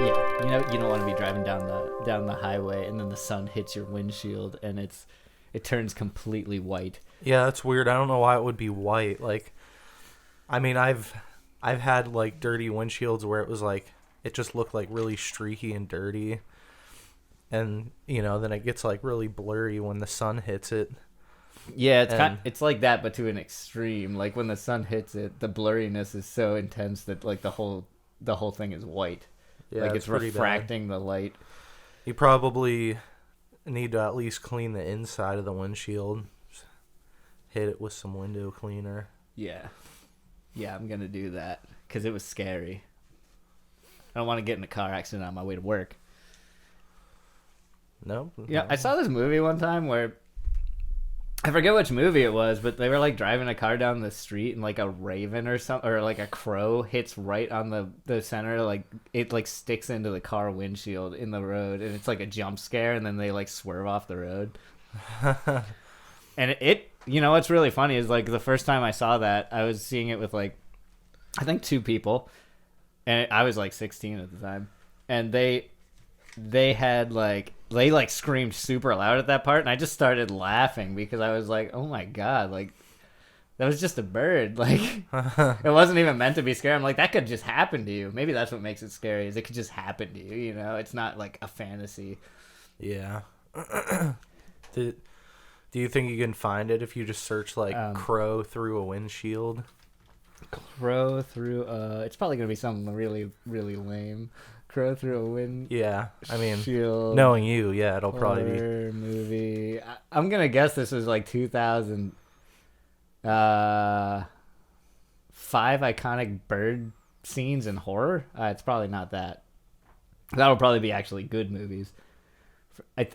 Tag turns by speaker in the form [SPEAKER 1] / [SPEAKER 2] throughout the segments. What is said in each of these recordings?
[SPEAKER 1] Yeah, you don't want to be driving down the highway and then the sun hits your windshield and it turns completely white.
[SPEAKER 2] Yeah, that's weird. I don't know why it would be white. Like, I mean, I've had like dirty windshields where it was like it just looked like really streaky and dirty, and then it gets like really blurry when the sun hits it.
[SPEAKER 1] Yeah, it's like that, but to an extreme. Like when the sun hits it, the blurriness is so intense that like the whole thing is white.
[SPEAKER 2] Yeah,
[SPEAKER 1] like it's refracting the light.
[SPEAKER 2] You probably need to at least clean the inside of the windshield. Just hit it with some window cleaner.
[SPEAKER 1] Yeah, I'm gonna do that because it was scary. I don't want to get in a car accident on my way to work.
[SPEAKER 2] No.
[SPEAKER 1] Yeah, I saw this movie one time where I forget which movie it was, but they were like driving a car down the street and like a raven or something, or like a crow hits right on the center, like it like sticks into the car windshield in the road, and it's like a jump scare, and then they like swerve off the road. And what's really funny is like the first time I saw that, I was seeing it with like I think 2 people, and I was like 16 at the time, and they had like they like screamed super loud at that part, and I just started laughing because I was like, oh my god, like that was just a bird. Like it wasn't even meant to be scary. I'm like, that could just happen to you. Maybe that's what makes it scary, is it could just happen to you, it's not like a fantasy.
[SPEAKER 2] Yeah. Do you think you can find it if you just search like crow through a windshield?
[SPEAKER 1] Crow through it's probably gonna be something really, really lame. Crow through a wind. Yeah, I mean, shield,
[SPEAKER 2] knowing you, yeah, it'll probably be
[SPEAKER 1] movie. I'm gonna guess this was like 2005 iconic bird scenes in horror. It's probably not that. That'll probably be actually good movies. I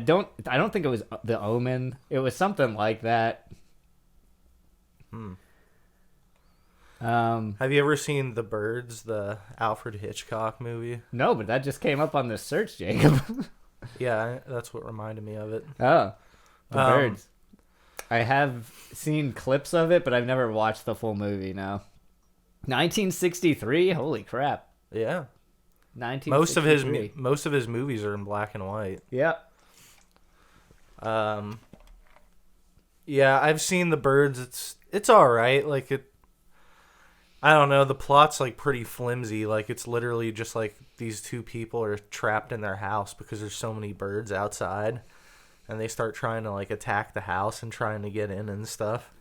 [SPEAKER 1] don't think it was The Omen. It was something like that.
[SPEAKER 2] Have you ever seen The Birds, the Alfred Hitchcock movie?
[SPEAKER 1] No, but that just came up on this search, Jacob.
[SPEAKER 2] Yeah, that's what reminded me of it.
[SPEAKER 1] Oh, The Birds. I have seen clips of it, but I've never watched the full movie. No. 1963. Holy crap.
[SPEAKER 2] Yeah.
[SPEAKER 1] 1963.
[SPEAKER 2] Most of his movies are in black and white.
[SPEAKER 1] Yep.
[SPEAKER 2] Yeah, I've seen The Birds. It's all right. Like I don't know, the plot's like pretty flimsy. Like it's literally just like these 2 people are trapped in their house because there's so many birds outside, and they start trying to like attack the house and trying to get in and stuff.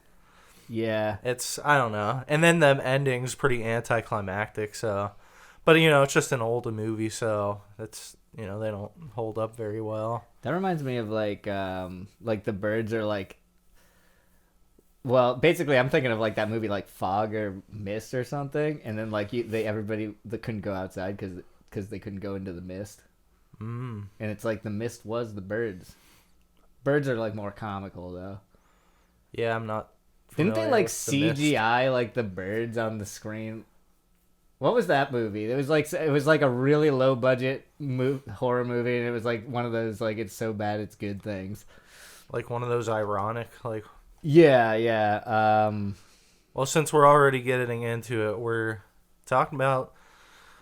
[SPEAKER 1] Yeah.
[SPEAKER 2] I don't know. And then the ending's pretty anticlimactic, so but it's just an older movie, so that's they don't hold up very well.
[SPEAKER 1] That reminds me of like the birds are like, well, basically, I'm thinking of like that movie, like Fog or Mist or something, and then like everybody that couldn't go outside because they couldn't go into the mist, and it's like the mist was the birds. Birds are like more comical though.
[SPEAKER 2] Yeah, I'm not.
[SPEAKER 1] Didn't they like CGI like the birds on the screen? What was that movie? It was like a really low budget horror movie, and it was like one of those like it's so bad it's good things.
[SPEAKER 2] Like one of those ironic like.
[SPEAKER 1] Yeah.
[SPEAKER 2] Well, since we're already getting into it, we're talking about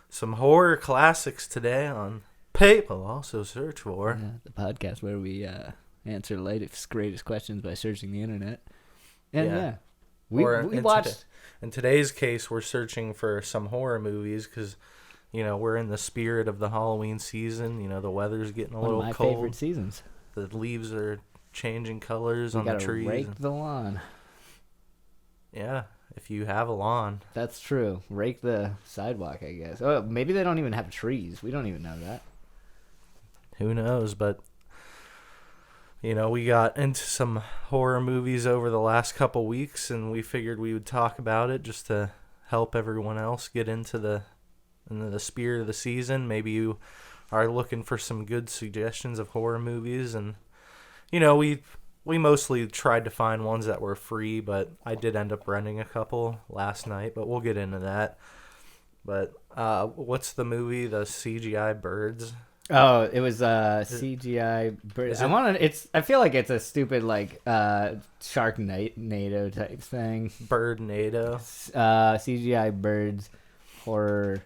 [SPEAKER 2] some horror classics today on People Also Search For.
[SPEAKER 1] Yeah, the podcast where we answer the latest, greatest questions by searching the internet. And we watched.
[SPEAKER 2] In today's case, we're searching for some horror movies because, we're in the spirit of the Halloween season. The weather's getting a little cold.
[SPEAKER 1] One of my favorite seasons.
[SPEAKER 2] The leaves are changing colors on the trees.
[SPEAKER 1] Rake the lawn.
[SPEAKER 2] Yeah, if you have a lawn.
[SPEAKER 1] That's true. Rake the sidewalk, I guess. Oh, maybe they don't even have trees. We don't even know that.
[SPEAKER 2] Who knows? But we got into some horror movies over the last couple weeks, and we figured we would talk about it just to help everyone else get into the spirit of the season. Maybe you are looking for some good suggestions of horror movies, and we mostly tried to find ones that were free, but I did end up renting a couple last night, but we'll get into that. But what's the movie, the CGI birds?
[SPEAKER 1] Oh, it was CGI birds. I feel like it's a stupid like Sharknado type thing.
[SPEAKER 2] Birdnado.
[SPEAKER 1] CGI birds. horror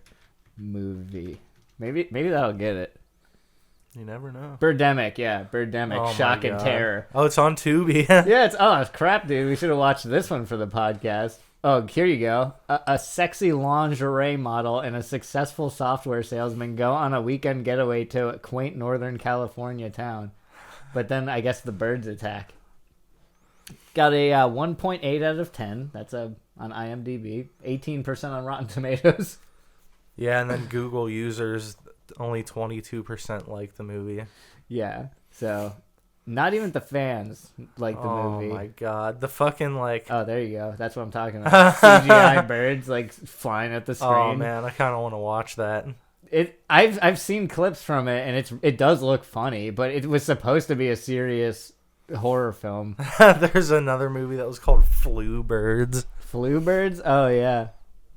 [SPEAKER 1] movie. Maybe that'll get it.
[SPEAKER 2] You never know.
[SPEAKER 1] Birdemic, yeah. Birdemic,
[SPEAKER 2] Oh
[SPEAKER 1] Shock
[SPEAKER 2] my
[SPEAKER 1] and
[SPEAKER 2] God.
[SPEAKER 1] Terror.
[SPEAKER 2] Oh, it's on Tubi.
[SPEAKER 1] Yeah, it's crap, dude. We should have watched this one for the podcast. Oh, here you go. A sexy lingerie model and a successful software salesman go on a weekend getaway to a quaint Northern California town. But then I guess the birds attack. Got a 1.8 out of 10. That's on IMDb. 18% on Rotten Tomatoes.
[SPEAKER 2] Yeah, and then Google users only 22% like the movie.
[SPEAKER 1] Yeah, so not even the fans like the movie.
[SPEAKER 2] Oh my God, the fucking like.
[SPEAKER 1] Oh, there you go. That's what I'm talking about. CGI birds like flying at the screen.
[SPEAKER 2] Oh man, I kind of want to watch that.
[SPEAKER 1] I've seen clips from it, and it does look funny, but it was supposed to be a serious horror film.
[SPEAKER 2] There's another movie that was called Flu Birds.
[SPEAKER 1] Flu birds? Oh yeah,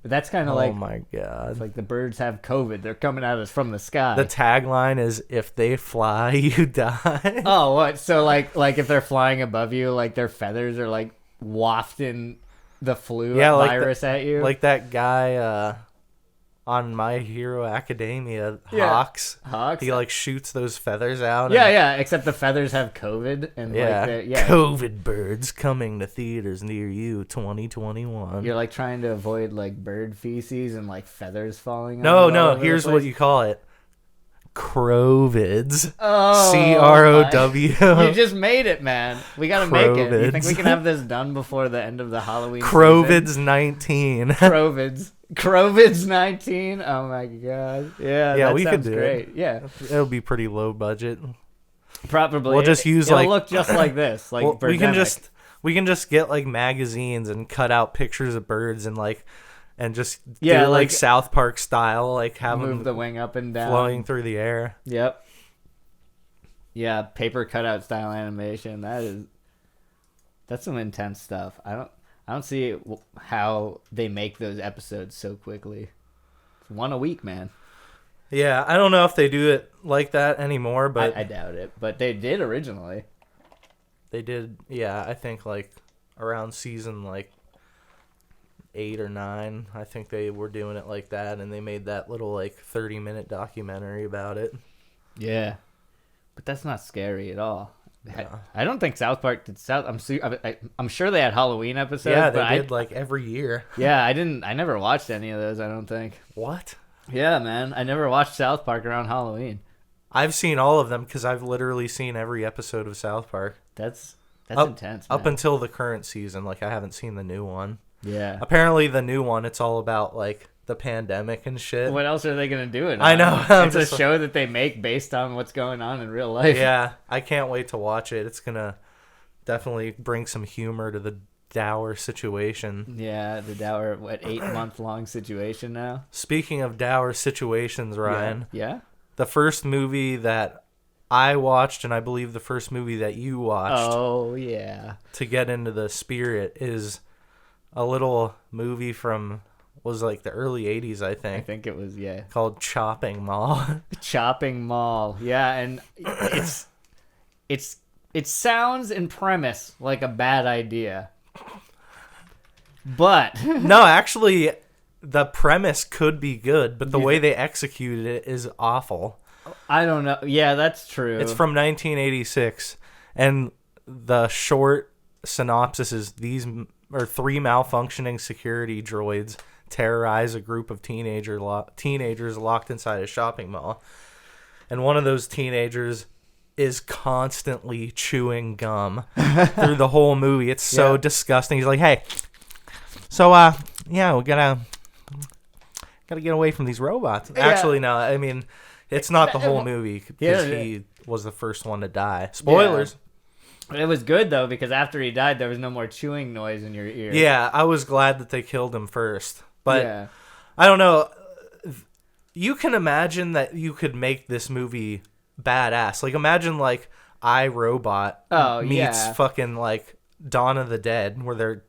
[SPEAKER 1] but that's kind of
[SPEAKER 2] Oh
[SPEAKER 1] like
[SPEAKER 2] my God.
[SPEAKER 1] it's like the birds have COVID. They're coming at us from the sky.
[SPEAKER 2] The tagline is "If they fly, you die."
[SPEAKER 1] Oh, what? So like if they're flying above you, like their feathers are like wafting the flu virus at you.
[SPEAKER 2] Like that guy on My Hero Academia,
[SPEAKER 1] Yeah.
[SPEAKER 2] Hawks.
[SPEAKER 1] Hawks.
[SPEAKER 2] He like shoots those feathers out.
[SPEAKER 1] Yeah, except the feathers have COVID and
[SPEAKER 2] COVID birds coming to theaters near you 2021.
[SPEAKER 1] You're like trying to avoid like bird feces and like feathers falling.
[SPEAKER 2] No,
[SPEAKER 1] all over the
[SPEAKER 2] here's
[SPEAKER 1] place.
[SPEAKER 2] what you call it. CROWVIDs.
[SPEAKER 1] Oh,
[SPEAKER 2] CROW.
[SPEAKER 1] You just made it, man. We gotta make it. You think
[SPEAKER 2] CROWVIDs.
[SPEAKER 1] we can have this done before the end of the Halloween
[SPEAKER 2] CROWVIDs 19.
[SPEAKER 1] CROWVIDs 19. Oh my god. Yeah,
[SPEAKER 2] Yeah,
[SPEAKER 1] that
[SPEAKER 2] we could
[SPEAKER 1] sounds
[SPEAKER 2] do
[SPEAKER 1] great.
[SPEAKER 2] it.
[SPEAKER 1] Yeah,
[SPEAKER 2] It'll be pretty low budget.
[SPEAKER 1] probably.
[SPEAKER 2] We'll just use
[SPEAKER 1] it'll
[SPEAKER 2] like
[SPEAKER 1] look just like this. Like
[SPEAKER 2] well, we can
[SPEAKER 1] Birdemic.
[SPEAKER 2] just get like magazines and cut out pictures of birds and like and just
[SPEAKER 1] Yeah,
[SPEAKER 2] do it, like
[SPEAKER 1] like
[SPEAKER 2] South Park style, like have
[SPEAKER 1] move
[SPEAKER 2] them
[SPEAKER 1] the wing up and down,
[SPEAKER 2] flowing through the air.
[SPEAKER 1] Yep. Yeah, paper cutout style animation. That's some intense stuff. I don't see how they make those episodes so quickly. It's one a week, man.
[SPEAKER 2] Yeah, I don't know if they do it like that anymore, but
[SPEAKER 1] I doubt it. But they did originally.
[SPEAKER 2] they did. Yeah, I think like around season like 8 or 9, I think they were doing it like that, and they made that little like 30-minute documentary about it.
[SPEAKER 1] Yeah, but that's not scary at all.
[SPEAKER 2] Yeah.
[SPEAKER 1] I don't think South Park did I'm sure they had Halloween episodes.
[SPEAKER 2] Yeah,
[SPEAKER 1] but
[SPEAKER 2] they did like every year.
[SPEAKER 1] Yeah, I never watched any of those. I don't think.
[SPEAKER 2] What?
[SPEAKER 1] Yeah, man, I never watched South Park around Halloween.
[SPEAKER 2] I've seen all of them because I've literally seen every episode of South Park.
[SPEAKER 1] That's
[SPEAKER 2] up,
[SPEAKER 1] intense. Man.
[SPEAKER 2] Up until the current season, like I haven't seen the new one.
[SPEAKER 1] Yeah.
[SPEAKER 2] Apparently, the new one, it's all about like the pandemic and shit.
[SPEAKER 1] What else are they gonna do?
[SPEAKER 2] I know.
[SPEAKER 1] It's a show that they make based on what's going on in real life.
[SPEAKER 2] Yeah, I can't wait to watch it. It's gonna definitely bring some humor to the dour situation.
[SPEAKER 1] Yeah, the dour 8-month-long situation now.
[SPEAKER 2] Speaking of dour situations, Ryan.
[SPEAKER 1] Yeah.
[SPEAKER 2] The first movie that I watched, and I believe the first movie that you watched.
[SPEAKER 1] Oh yeah.
[SPEAKER 2] To get into the spirit is a little movie from was like the early 80s, I think.
[SPEAKER 1] I think it was, yeah.
[SPEAKER 2] Called Chopping Mall.
[SPEAKER 1] Chopping Mall. Yeah, and it sounds in premise like a bad idea. But
[SPEAKER 2] no, actually the premise could be good, but the way they executed it is awful.
[SPEAKER 1] I don't know. Yeah, that's true.
[SPEAKER 2] It's from 1986, and the short synopsis is these are 3 malfunctioning security droids terrorize a group of teenagers locked inside a shopping mall. And one of those teenagers is constantly chewing gum through the whole movie. It's so disgusting. He's like, hey, so, yeah, we gotta get away from these robots. Yeah. Actually, no, I mean, it's not the whole movie because he was the first one to die. Spoilers.
[SPEAKER 1] Yeah. It was good, though, because after he died, there was no more chewing noise in your ear.
[SPEAKER 2] Yeah, I was glad that they killed him first. But I don't know. You can imagine that you could make this movie badass. Like, imagine, like, iRobot meets fucking, like, Dawn of the Dead, where they're,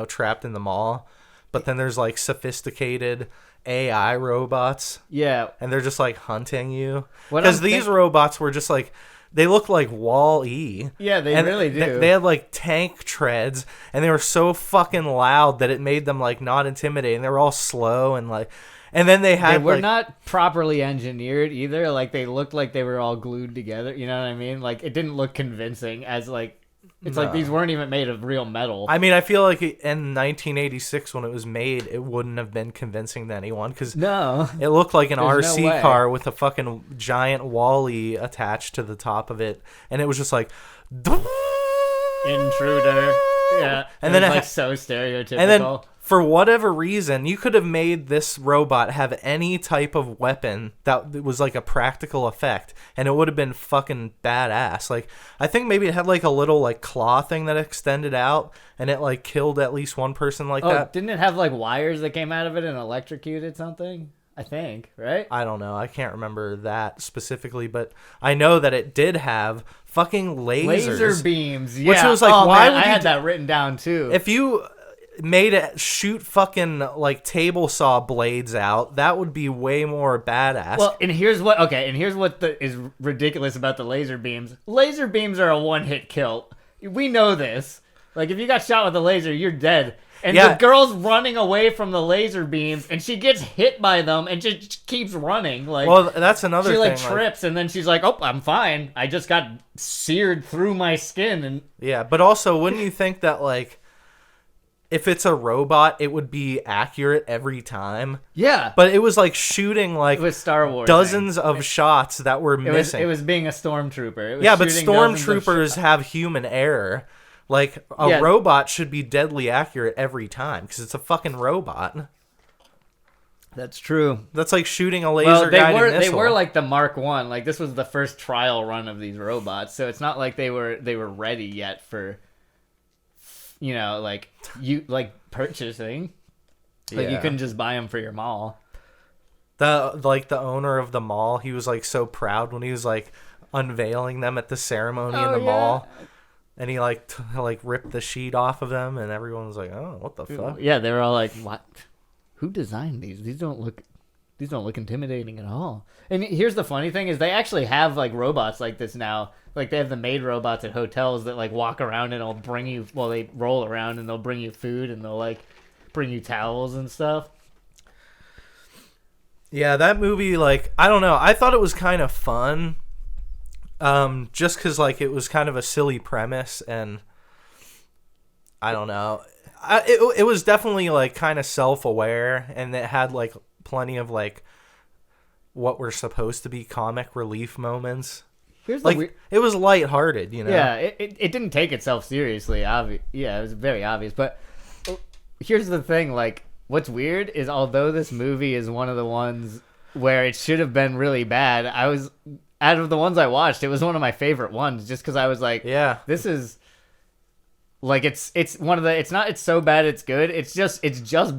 [SPEAKER 2] trapped in the mall. But then there's, like, sophisticated AI robots.
[SPEAKER 1] Yeah.
[SPEAKER 2] And they're just, like, hunting you. Because these robots were just, like, they looked like Wall-E.
[SPEAKER 1] Yeah, they really do.
[SPEAKER 2] They had like tank treads, and they were so fucking loud that it made them like not intimidating. They were all slow and like, and then they
[SPEAKER 1] were
[SPEAKER 2] like,
[SPEAKER 1] not properly engineered either. Like they looked like they were all glued together. You know what I mean? Like it didn't look convincing as like. It's like these weren't even made of real metal.
[SPEAKER 2] I mean, I feel like in 1986 when it was made, it wouldn't have been convincing to anyone because it looked like an RC car with a fucking giant Wall-E attached to the top of it, and it was just like
[SPEAKER 1] intruder. Yeah,
[SPEAKER 2] and then
[SPEAKER 1] it was like so stereotypical.
[SPEAKER 2] And then for whatever reason, you could have made this robot have any type of weapon that was like a practical effect, and it would have been fucking badass. Like, I think maybe it had like a little like claw thing that extended out, and it like killed at least one person like that.
[SPEAKER 1] Didn't it have like wires that came out of it and electrocuted something? I think, right?
[SPEAKER 2] I don't know. I can't remember that specifically, but I know that it did have fucking lasers.
[SPEAKER 1] Laser beams, yeah.
[SPEAKER 2] Which was like, why would
[SPEAKER 1] I had that written down too.
[SPEAKER 2] If you made it shoot fucking like table saw blades out, that would be way more badass.
[SPEAKER 1] Well, and here's what is ridiculous about the laser beams. Laser beams are a one-hit kill. We know this. Like if you got shot with a laser, you're dead. And the girl's running away from the laser beams, and she gets hit by them, and just keeps running. Like,
[SPEAKER 2] well, that's another thing.
[SPEAKER 1] She trips, and then she's like, "Oh, I'm fine. I just got seared through my skin." And
[SPEAKER 2] yeah, but also, wouldn't you think that like, if it's a robot, it would be accurate every time?
[SPEAKER 1] Yeah,
[SPEAKER 2] but it was like shooting like
[SPEAKER 1] it was Star Wars
[SPEAKER 2] dozens of shots that were missing.
[SPEAKER 1] It was being a stormtrooper.
[SPEAKER 2] But stormtroopers have human error. Like, a robot should be deadly accurate every time because it's a fucking robot.
[SPEAKER 1] That's true.
[SPEAKER 2] That's like shooting a laser-guided missile.
[SPEAKER 1] They were like the Mark 1. Like, this was the first trial run of these robots, so it's not like they were ready yet for, you know, like, purchasing. Like, you couldn't just buy them for your mall.
[SPEAKER 2] The owner of the mall, he was, like, so proud when he was, like, unveiling them at the ceremony in the mall. And he like ripped the sheet off of them, and everyone was like, "Oh, what the fuck?"
[SPEAKER 1] Yeah, they were all like, "What? Who designed these? These don't look intimidating at all." And here's the funny thing: is they actually have like robots like this now. Like they have the maid robots at hotels that like walk around and they'll bring you. Well, they roll around and they'll bring you food and they'll like bring you towels and stuff.
[SPEAKER 2] Yeah, that movie, like, I don't know. I thought it was kind of fun. Just because, like, it was kind of a silly premise, and I don't know. It was definitely, like, kind of self-aware, and it had, like, plenty of, like, what were supposed to be comic relief moments. It was lighthearted, you know?
[SPEAKER 1] Yeah, it didn't take itself seriously, yeah, it was very obvious, but here's the thing, like, what's weird is although this movie is one of the ones where it should have been really bad, out of the ones I watched, it was one of my favorite ones just because I was like,
[SPEAKER 2] yeah,
[SPEAKER 1] this is like, it's one of the, it's so bad it's good. It's just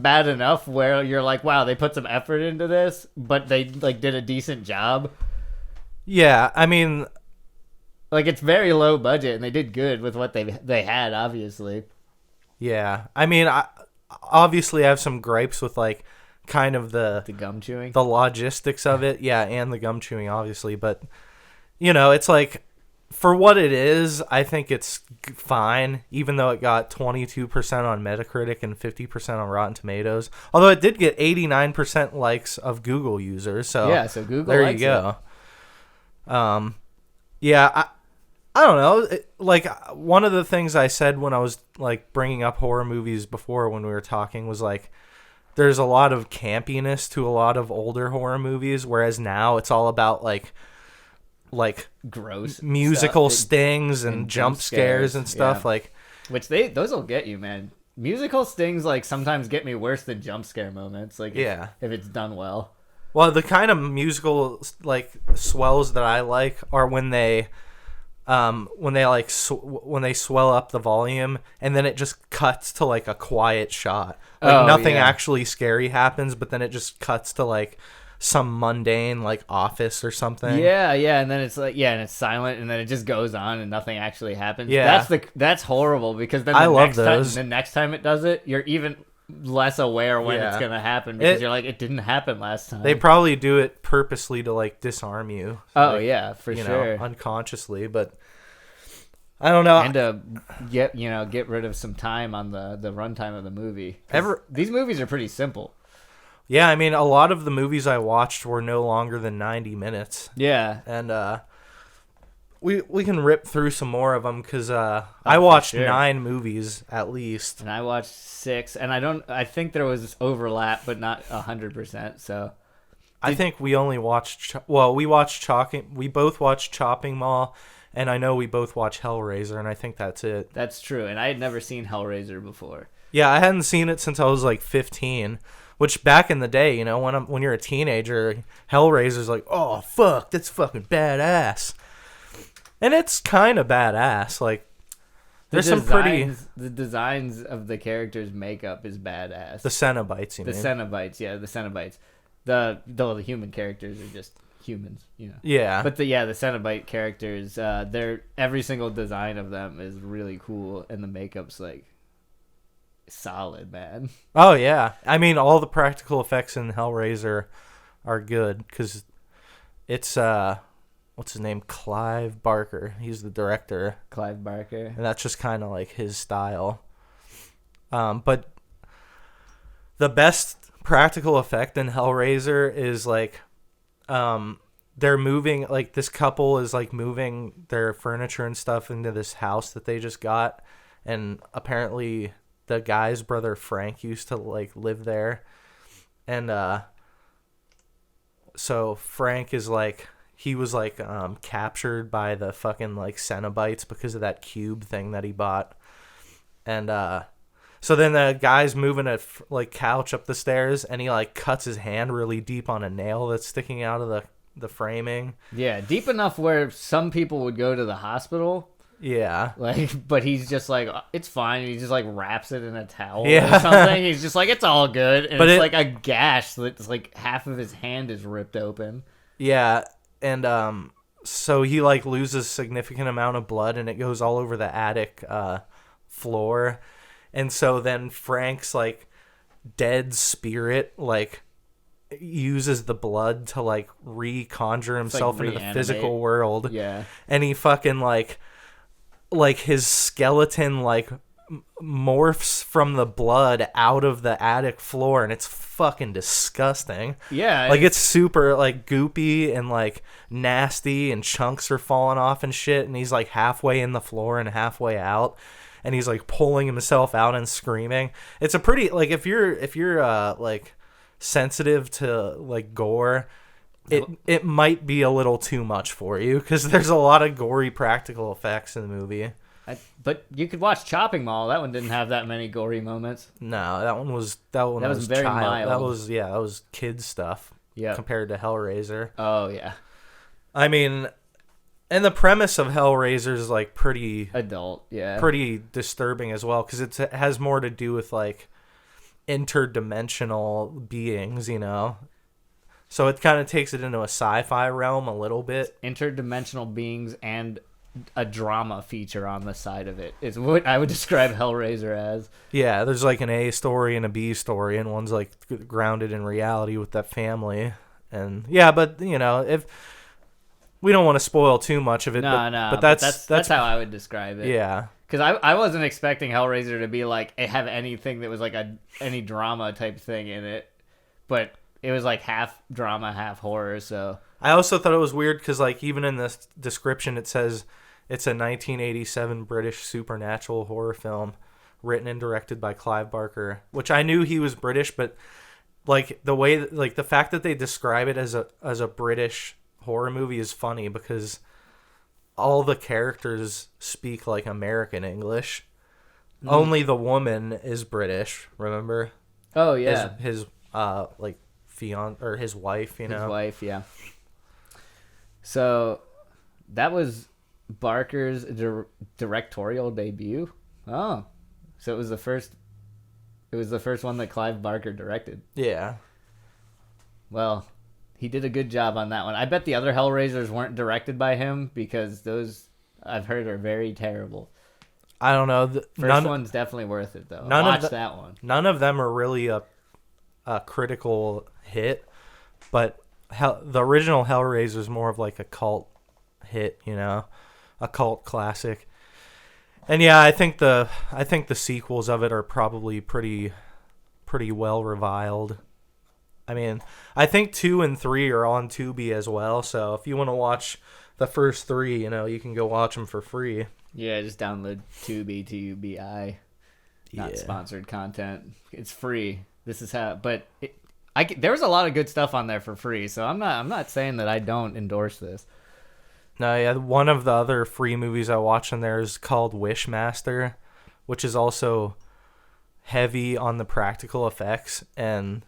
[SPEAKER 1] bad enough where you're like, wow, they put some effort into this, but they like did a decent job. Yeah, I mean, like it's very low budget and they did good with what they had, obviously.
[SPEAKER 2] Yeah, I mean, I have some gripes with like kind of the
[SPEAKER 1] gum chewing,
[SPEAKER 2] the logistics of it, and the gum chewing, obviously, but you know, it's like for what it is, I think it's fine, even though it got 22% on Metacritic and 50% on Rotten Tomatoes. Although it did get 89% likes of Google users, so
[SPEAKER 1] so Google
[SPEAKER 2] there
[SPEAKER 1] likes
[SPEAKER 2] you go. I don't know. Like, one of the things I said when I was like bringing up horror movies before when we were talking was like, there's a lot of campiness to a lot of older horror movies, whereas now it's all about like
[SPEAKER 1] gross
[SPEAKER 2] musical stings and jump scares and stuff, like,
[SPEAKER 1] which those will get you, man. Musical stings like sometimes get me worse than jump scare moments, like if it's done well.
[SPEAKER 2] Well, the kind of musical like swells that I like are when they swell up the volume and then it just cuts to like a quiet shot. Like nothing actually scary happens, but then it just cuts to like some mundane like office or something. Yeah,
[SPEAKER 1] and then it's like and it's silent and then it just goes on and nothing actually happens. Yeah. That's horrible because then the next time it does it, you're even less aware when it's gonna happen because you're like, it didn't happen last time.
[SPEAKER 2] They probably do it purposely to like disarm you.
[SPEAKER 1] Oh
[SPEAKER 2] like,
[SPEAKER 1] yeah, for sure.
[SPEAKER 2] Unconsciously, but I don't know.
[SPEAKER 1] And to get rid of some time on the runtime of the movie. These movies are pretty simple.
[SPEAKER 2] Yeah, I mean, a lot of the movies I watched were no longer than 90 minutes.
[SPEAKER 1] Yeah,
[SPEAKER 2] and we can rip through some more of them because I watched 9 movies at least,
[SPEAKER 1] and I watched 6, and I think there was overlap, but not 100%. So
[SPEAKER 2] I think we only watched. We both watched Chopping Mall. And I know we both watch Hellraiser, and I think that's it.
[SPEAKER 1] That's true, and I had never seen Hellraiser before.
[SPEAKER 2] Yeah, I hadn't seen it since I was like 15, which back in the day, when you're a teenager, Hellraiser's like, oh, fuck, that's fucking badass. And it's kind of badass. Like, there's some pretty...
[SPEAKER 1] The designs of the characters' makeup is badass.
[SPEAKER 2] The Cenobites, you mean?
[SPEAKER 1] The Cenobites, yeah, the Cenobites. The human characters are just... humans,
[SPEAKER 2] Yeah,
[SPEAKER 1] but the Cenobite characters, every single design of them is really cool, and the makeup's like solid, man.
[SPEAKER 2] Oh yeah, I mean all the practical effects in Hellraiser are good because it's what's his name, Clive Barker. He's the director.
[SPEAKER 1] Clive Barker,
[SPEAKER 2] and that's just kind of like his style. But the best practical effect in Hellraiser is like. They're moving, like this couple is like moving their furniture and stuff into this house that they just got, and apparently the guy's brother Frank used to like live there, and so Frank is like, he was like captured by the fucking like Cenobites because of that cube thing that he bought, and so then the guy's moving a like couch up the stairs, and he like cuts his hand really deep on a nail that's sticking out of the framing.
[SPEAKER 1] Yeah, deep enough where some people would go to the hospital.
[SPEAKER 2] Yeah.
[SPEAKER 1] Like, but he's just like, it's fine. He just like wraps it in a towel or
[SPEAKER 2] Yeah.
[SPEAKER 1] something. He's just like, it's all good. And
[SPEAKER 2] But
[SPEAKER 1] it's like a gash that's like half of his hand is ripped open.
[SPEAKER 2] Yeah, and so he like loses significant amount of blood, and it goes all over the attic floor. And so then Frank's like dead spirit like uses the blood to like reconjure himself into the physical world.
[SPEAKER 1] Yeah.
[SPEAKER 2] And he fucking like his skeleton like morphs from the blood out of the attic floor, and it's fucking disgusting.
[SPEAKER 1] Yeah.
[SPEAKER 2] Like it's super like goopy and like nasty, and chunks are falling off and shit, and he's like halfway in the floor and halfway out. And he's like pulling himself out and screaming. It's a pretty like if you're like sensitive to like gore, it might be a little too much for you because there's a lot of gory practical effects in the movie.
[SPEAKER 1] But you could watch Chopping Mall. That one didn't have that many gory moments.
[SPEAKER 2] No, that one was
[SPEAKER 1] very mild.
[SPEAKER 2] That was kids stuff.
[SPEAKER 1] Yeah.
[SPEAKER 2] Compared to Hellraiser.
[SPEAKER 1] Oh yeah.
[SPEAKER 2] I mean. And the premise of Hellraiser is like pretty
[SPEAKER 1] adult, yeah,
[SPEAKER 2] pretty disturbing as well because it has more to do with like interdimensional beings, So it kind of takes it into a sci-fi realm a little bit.
[SPEAKER 1] Interdimensional beings and a drama feature on the side of it is what I would describe Hellraiser as.
[SPEAKER 2] Yeah, there's like an A story and a B story, and one's like grounded in reality with that family, and yeah, but if we don't want to spoil too much of it. But that's
[SPEAKER 1] how I would describe it.
[SPEAKER 2] Yeah.
[SPEAKER 1] Because I wasn't expecting Hellraiser to be like have anything that was like any drama type thing in it, but it was like half drama, half horror. So
[SPEAKER 2] I also thought it was weird because like even in the description it says it's a 1987 British supernatural horror film written and directed by Clive Barker, which I knew he was British, but like the way like the fact that they describe it as a British horror movie is funny because all the characters speak like American English. Only the woman is British, remember?
[SPEAKER 1] Oh yeah.
[SPEAKER 2] His like fiance or his wife, His
[SPEAKER 1] wife, yeah. So that was Barker's directorial debut. Oh. So it was the first one that Clive Barker directed.
[SPEAKER 2] Yeah.
[SPEAKER 1] Well, he did a good job on that one. I bet the other Hellraisers weren't directed by him because those I've heard are very terrible.
[SPEAKER 2] I don't know.
[SPEAKER 1] First one's definitely worth it though. Watch that one.
[SPEAKER 2] None of them are really a critical hit, but the original Hellraiser is more of like a cult hit, a cult classic. And yeah, I think the sequels of it are probably pretty well reviled. I mean, I think 2 and 3 are on Tubi as well, so if you want to watch the first 3, you can go watch them for free.
[SPEAKER 1] Yeah, just download Tubi, T-U-B-I. Not sponsored content. It's free. This is how, but there was a lot of good stuff on there for free, so I'm not saying that I don't endorse this.
[SPEAKER 2] No, yeah, one of the other free movies I watched on there is called Wishmaster, which is also heavy on the practical effects, and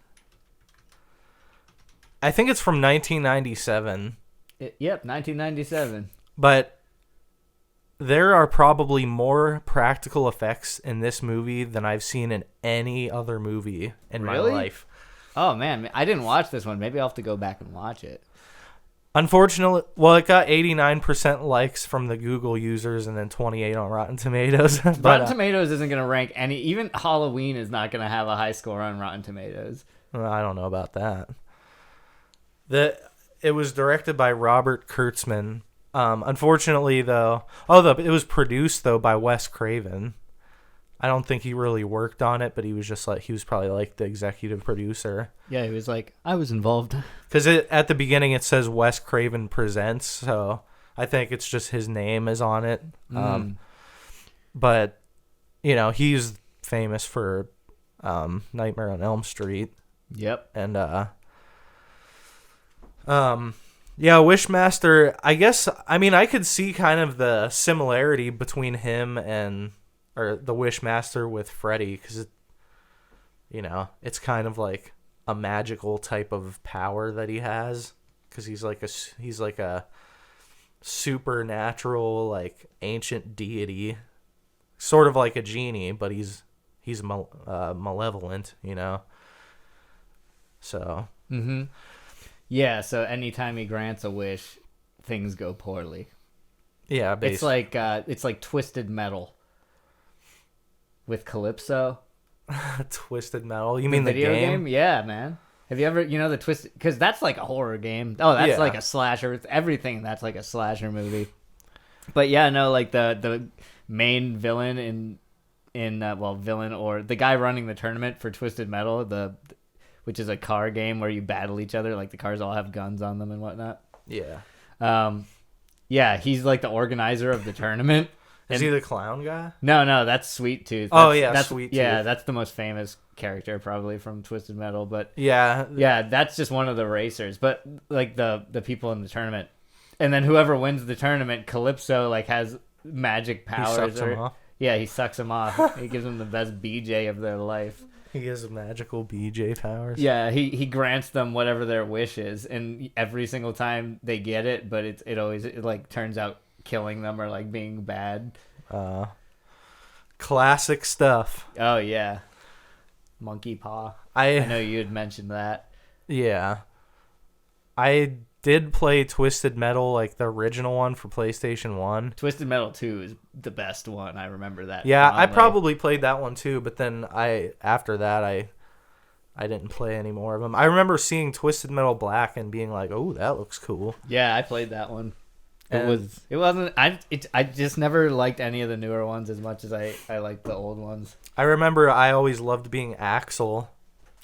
[SPEAKER 2] I think it's from 1997.
[SPEAKER 1] Yep, 1997.
[SPEAKER 2] But there are probably more practical effects in this movie than I've seen in any other movie in my life.
[SPEAKER 1] Oh, man. I didn't watch this one. Maybe I'll have to go back and watch it.
[SPEAKER 2] Unfortunately, well, it got 89% likes from the Google users and then 28 on Rotten Tomatoes.
[SPEAKER 1] Rotten Tomatoes isn't going to rank any... Even Halloween is not going to have a high score on Rotten Tomatoes.
[SPEAKER 2] I don't know about that. It was directed by Robert Kurtzman. Unfortunately, though... it was produced, though, by Wes Craven. I don't think he really worked on it, but he was probably like the executive producer.
[SPEAKER 1] Yeah, he was like, I was involved.
[SPEAKER 2] Because at the beginning it says Wes Craven Presents, so I think it's just his name is on it. But, he's famous for Nightmare on Elm Street.
[SPEAKER 1] Yep.
[SPEAKER 2] And, Wishmaster, I guess, I could see kind of the similarity between him or the Wishmaster with Freddy, because it's kind of like a magical type of power that he has, because he's like a supernatural, like ancient deity, sort of like a genie, but he's malevolent, so
[SPEAKER 1] yeah, so anytime he grants a wish, things go poorly.
[SPEAKER 2] Yeah, basically.
[SPEAKER 1] It's like Twisted Metal with Calypso.
[SPEAKER 2] Twisted Metal? You mean the
[SPEAKER 1] video
[SPEAKER 2] game?
[SPEAKER 1] Yeah, man. Have you ever, the Twisted... Because that's like a horror game. Oh, that's like a slasher. It's everything that's like a slasher movie. But yeah, no, like the main villain villain or the guy running the tournament for Twisted Metal, which is a car game where you battle each other. Like the cars all have guns on them and whatnot.
[SPEAKER 2] Yeah.
[SPEAKER 1] Yeah, he's like the organizer of the tournament.
[SPEAKER 2] Is he the clown guy?
[SPEAKER 1] No, that's Sweet Tooth.
[SPEAKER 2] That's Sweet Tooth.
[SPEAKER 1] Yeah, that's the most famous character probably from Twisted Metal. But
[SPEAKER 2] yeah,
[SPEAKER 1] that's just one of the racers. But like the people in the tournament, and then whoever wins the tournament, Calypso like has magic powers.
[SPEAKER 2] He sucks him off.
[SPEAKER 1] Yeah, he sucks them off. He gives them the best BJ of their life.
[SPEAKER 2] He has magical BJ powers.
[SPEAKER 1] Yeah, he grants them whatever their wish is, and every single time they get it, but it always like turns out killing them or like being bad.
[SPEAKER 2] Classic stuff.
[SPEAKER 1] Oh yeah, Monkey Paw. I know you had mentioned that.
[SPEAKER 2] Yeah, I did play Twisted Metal, like the original one for PlayStation 1.
[SPEAKER 1] Twisted Metal 2 is the best one. I remember that.
[SPEAKER 2] Yeah, I probably played that one too, but then after that I didn't play any more of them. I remember seeing Twisted Metal Black and being like, "Oh, that looks cool."
[SPEAKER 1] Yeah, I played that one. It wasn't. I just never liked any of the newer ones as much as I liked the old ones.
[SPEAKER 2] I remember I always loved being Axel.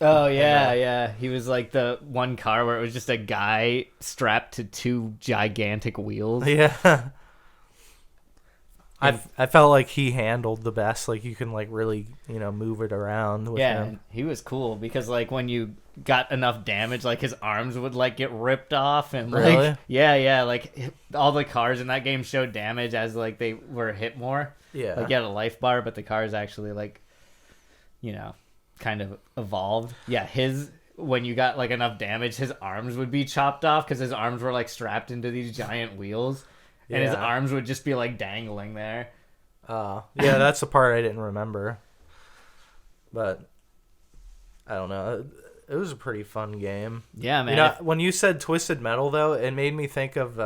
[SPEAKER 1] Oh yeah. He was like the one car where it was just a guy strapped to two gigantic wheels.
[SPEAKER 2] Yeah. I felt like he handled the best. Like you can like really move it around with him.
[SPEAKER 1] And he was cool because like when you got enough damage, like his arms would like get ripped off and like
[SPEAKER 2] really?
[SPEAKER 1] yeah, like all the cars in that game showed damage as like they were hit more.
[SPEAKER 2] Yeah,
[SPEAKER 1] like you had a life bar, but the cars actually like kind of evolved. Yeah, when you got like enough damage, his arms would be chopped off because his arms were like strapped into these giant wheels. And his arms would just be like dangling there.
[SPEAKER 2] Yeah, that's the part I didn't remember. But I don't know. It was a pretty fun game.
[SPEAKER 1] Yeah, man.
[SPEAKER 2] When you said Twisted Metal, though, it made me think of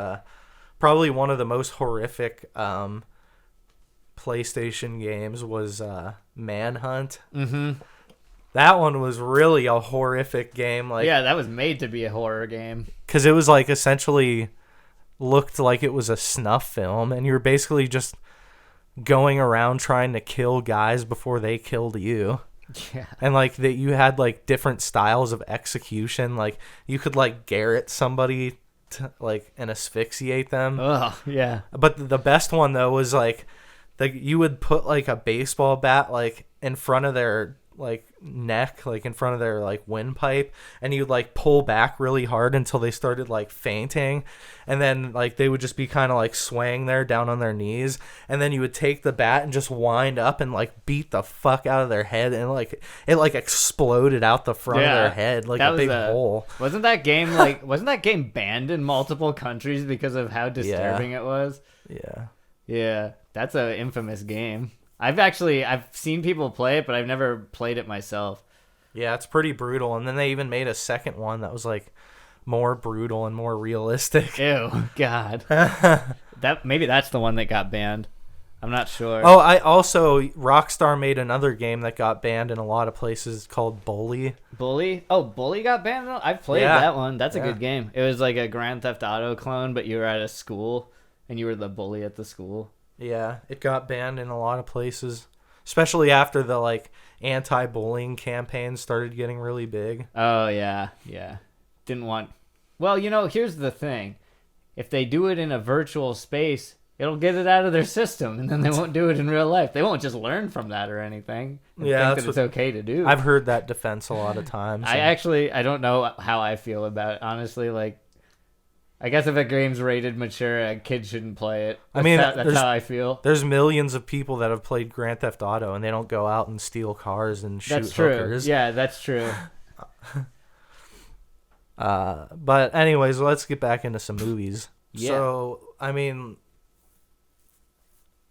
[SPEAKER 2] probably one of the most horrific PlayStation games was Manhunt.
[SPEAKER 1] Mm-hmm.
[SPEAKER 2] That one was really a horrific game. Like,
[SPEAKER 1] yeah, that was made to be a horror game.
[SPEAKER 2] because it was like essentially looked like it was a snuff film, and you were basically just going around trying to kill guys before they killed you.
[SPEAKER 1] Yeah.
[SPEAKER 2] And like that, you had like different styles of execution. Like you could like garrote somebody to, like, and asphyxiate them.
[SPEAKER 1] Oh, yeah.
[SPEAKER 2] But the best one though was like you would put like a baseball bat like in front of their like neck, like in front of their like windpipe, and you'd like pull back really hard until they started like fainting, and then like they would just be kind of like swaying there down on their knees, and then you would take the bat and just wind up and like beat the fuck out of their head, and like it like exploded out the front of their head like a big hole.
[SPEAKER 1] Wasn't that game banned in multiple countries because of how disturbing it was? Yeah, that's an infamous game. I've seen people play it, but I've never played it myself.
[SPEAKER 2] Yeah, it's pretty brutal. And then they even made a second one that was like more brutal and more realistic.
[SPEAKER 1] Ew, God. Maybe that's the one that got banned. I'm not sure.
[SPEAKER 2] Oh, Rockstar made another game that got banned in a lot of places called Bully.
[SPEAKER 1] Bully? Oh, Bully got banned? I've played that one. That's a good game. It was like a Grand Theft Auto clone, but you were at a school and you were the bully at the school.
[SPEAKER 2] Yeah, it got banned in a lot of places, especially after the like anti-bullying campaign started getting really big.
[SPEAKER 1] Oh, yeah. Well, here's the thing. If they do it in a virtual space, it'll get it out of their system, and then they won't do it in real life. They won't just learn from that or anything.
[SPEAKER 2] Yeah,
[SPEAKER 1] think that it's okay to do.
[SPEAKER 2] I've heard that defense a lot of times.
[SPEAKER 1] I don't know how I feel about it, honestly. Like, I guess if a game's rated mature, a kid shouldn't play it. That's how I feel.
[SPEAKER 2] There's millions of people that have played Grand Theft Auto, and they don't go out and steal cars and shoot hookers.
[SPEAKER 1] Yeah, that's true.
[SPEAKER 2] But anyways, let's get back into some movies. Yeah. So, I mean,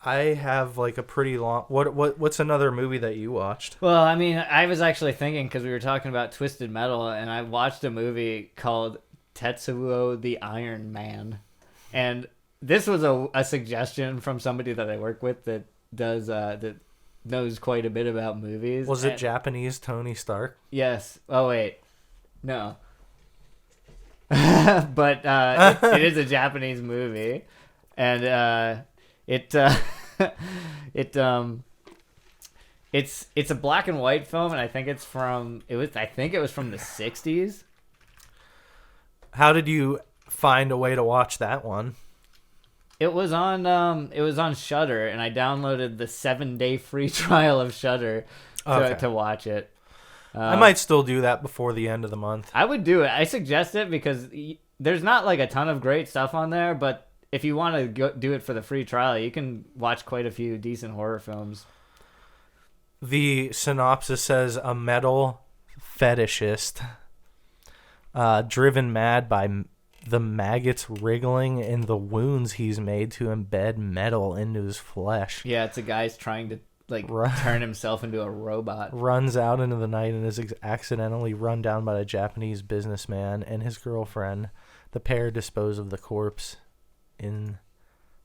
[SPEAKER 2] I have like a pretty long... What's another movie that you watched?
[SPEAKER 1] Well, I mean, I was actually thinking, because we were talking about Twisted Metal, and I watched a movie called Tetsuo the Iron Man, and this was a suggestion from somebody that I work with that knows quite a bit about movies.
[SPEAKER 2] Was it Japanese Tony Stark?
[SPEAKER 1] Yes. Oh wait, no. But it is a Japanese movie, and it's a black and white film, and I think it was from the 60s.
[SPEAKER 2] How did you find a way to watch that one?
[SPEAKER 1] It was on Shudder, and I downloaded the 7-day free trial of Shudder to watch it.
[SPEAKER 2] I might still do that before the end of the month.
[SPEAKER 1] I would do it. I suggest it because there's not like a ton of great stuff on there, but if you want to do it for the free trial, you can watch quite a few decent horror films.
[SPEAKER 2] The synopsis says a metal fetishist driven mad by the maggots wriggling in the wounds he's made to embed metal into his flesh.
[SPEAKER 1] Yeah, it's a guy's trying to turn himself into a robot.
[SPEAKER 2] Runs out into the night and is accidentally run down by a Japanese businessman and his girlfriend. The pair dispose of the corpse in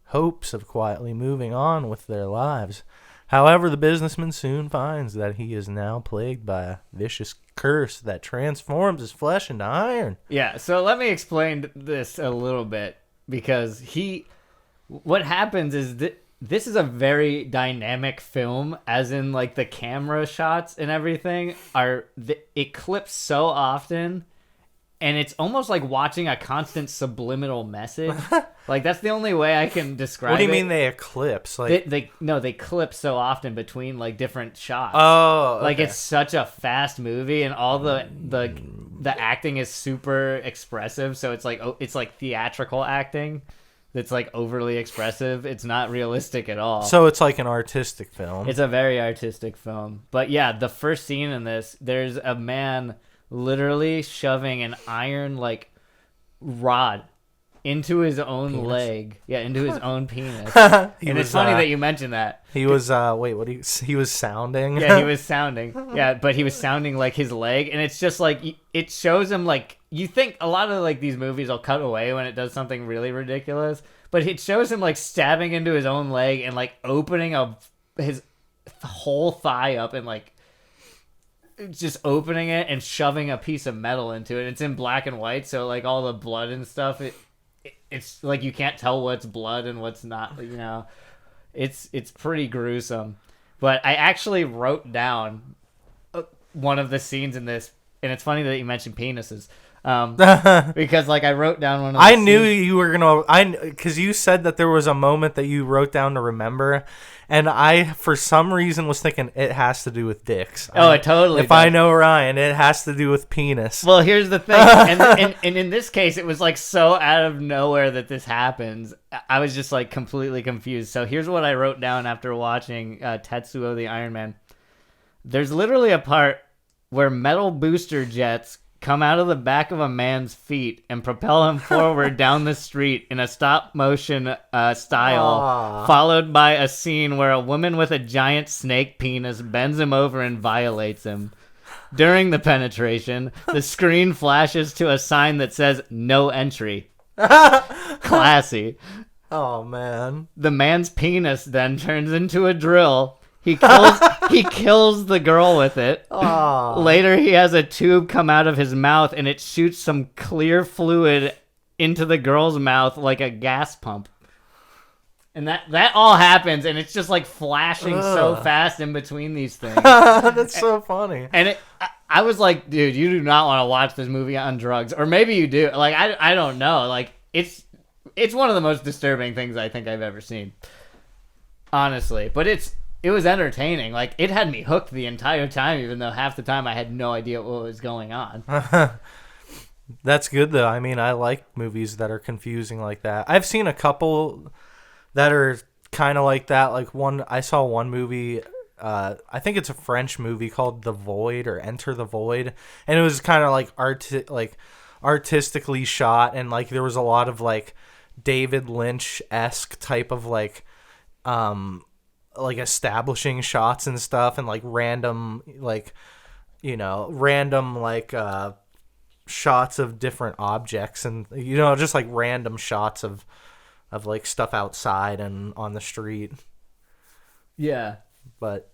[SPEAKER 2] hopes of quietly moving on with their lives. However, the businessman soon finds that he is now plagued by a vicious curse that transforms his flesh into iron.
[SPEAKER 1] Yeah, so let me explain this a little bit, because what happens is this is a very dynamic film, as in like the camera shots and everything it clips so often, and it's almost like watching a constant subliminal message. Like, that's the only way I can describe it.
[SPEAKER 2] What do you mean they eclipse? Like
[SPEAKER 1] they clip so often between like different shots.
[SPEAKER 2] Oh, okay.
[SPEAKER 1] Like, it's such a fast movie, and all the acting is super expressive. So it's like theatrical acting that's like overly expressive. It's not realistic at all.
[SPEAKER 2] So it's like an artistic film.
[SPEAKER 1] It's a very artistic film. But yeah, the first scene in this, there's a man literally shoving an iron like rod into his own leg. Yeah, into his own penis.
[SPEAKER 2] And
[SPEAKER 1] it's funny that you mentioned that.
[SPEAKER 2] He was he was sounding.
[SPEAKER 1] Yeah, he was sounding. Yeah, but he was sounding like his leg, and it's just like it shows him like you think a lot of like these movies will cut away when it does something really ridiculous, but it shows him like stabbing into his own leg and like opening his whole thigh up and like just opening it and shoving a piece of metal into it. It's in black and white, so like all the blood and stuff, it's like you can't tell what's blood and what's not, you know. It's pretty gruesome. But I actually wrote down one of the scenes in this, and it's funny that you mentioned penises. Because like I wrote down one of the
[SPEAKER 2] I knew
[SPEAKER 1] scenes.
[SPEAKER 2] you were gonna because you said that there was a moment that you wrote down to remember, and I for some reason was thinking it has to do with dicks.
[SPEAKER 1] It totally
[SPEAKER 2] if
[SPEAKER 1] does.
[SPEAKER 2] I know Ryan, it has to do with penis.
[SPEAKER 1] Well, here's the thing, and in this case, it was like so out of nowhere that this happens. I was just like completely confused. So here's what I wrote down after watching Tetsuo the Iron Man. There's literally a part where metal booster jets come out of the back of a man's feet and propel him forward down the street in a stop-motion style, followed by a scene where a woman with a giant snake penis bends him over and violates him. During the penetration, the screen flashes to a sign that says, "No entry." Classy.
[SPEAKER 2] Oh, man.
[SPEAKER 1] The man's penis then turns into a drill. He kills the girl with it.
[SPEAKER 2] Oh.
[SPEAKER 1] Later, he has a tube come out of his mouth, and it shoots some clear fluid into the girl's mouth like a gas pump. And that all happens, and it's just like flashing so fast in between these things.
[SPEAKER 2] That's so funny.
[SPEAKER 1] And I was like, dude, you do not want to watch this movie on drugs. Or maybe you do. Like, I don't know. Like, it's one of the most disturbing things I think I've ever seen. Honestly. But it was entertaining. Like, it had me hooked the entire time, even though half the time I had no idea what was going on.
[SPEAKER 2] That's good, though. I mean, I like movies that are confusing like that. I've seen a couple that are kind of like that. Like I saw one movie, I think it's a French movie called The Void or Enter the Void. And it was kind of like artistically shot. And like there was a lot of like David Lynch-esque type of like establishing shots and stuff, and like random shots of different objects, and just like random shots of like stuff outside and on the street.
[SPEAKER 1] Yeah.
[SPEAKER 2] But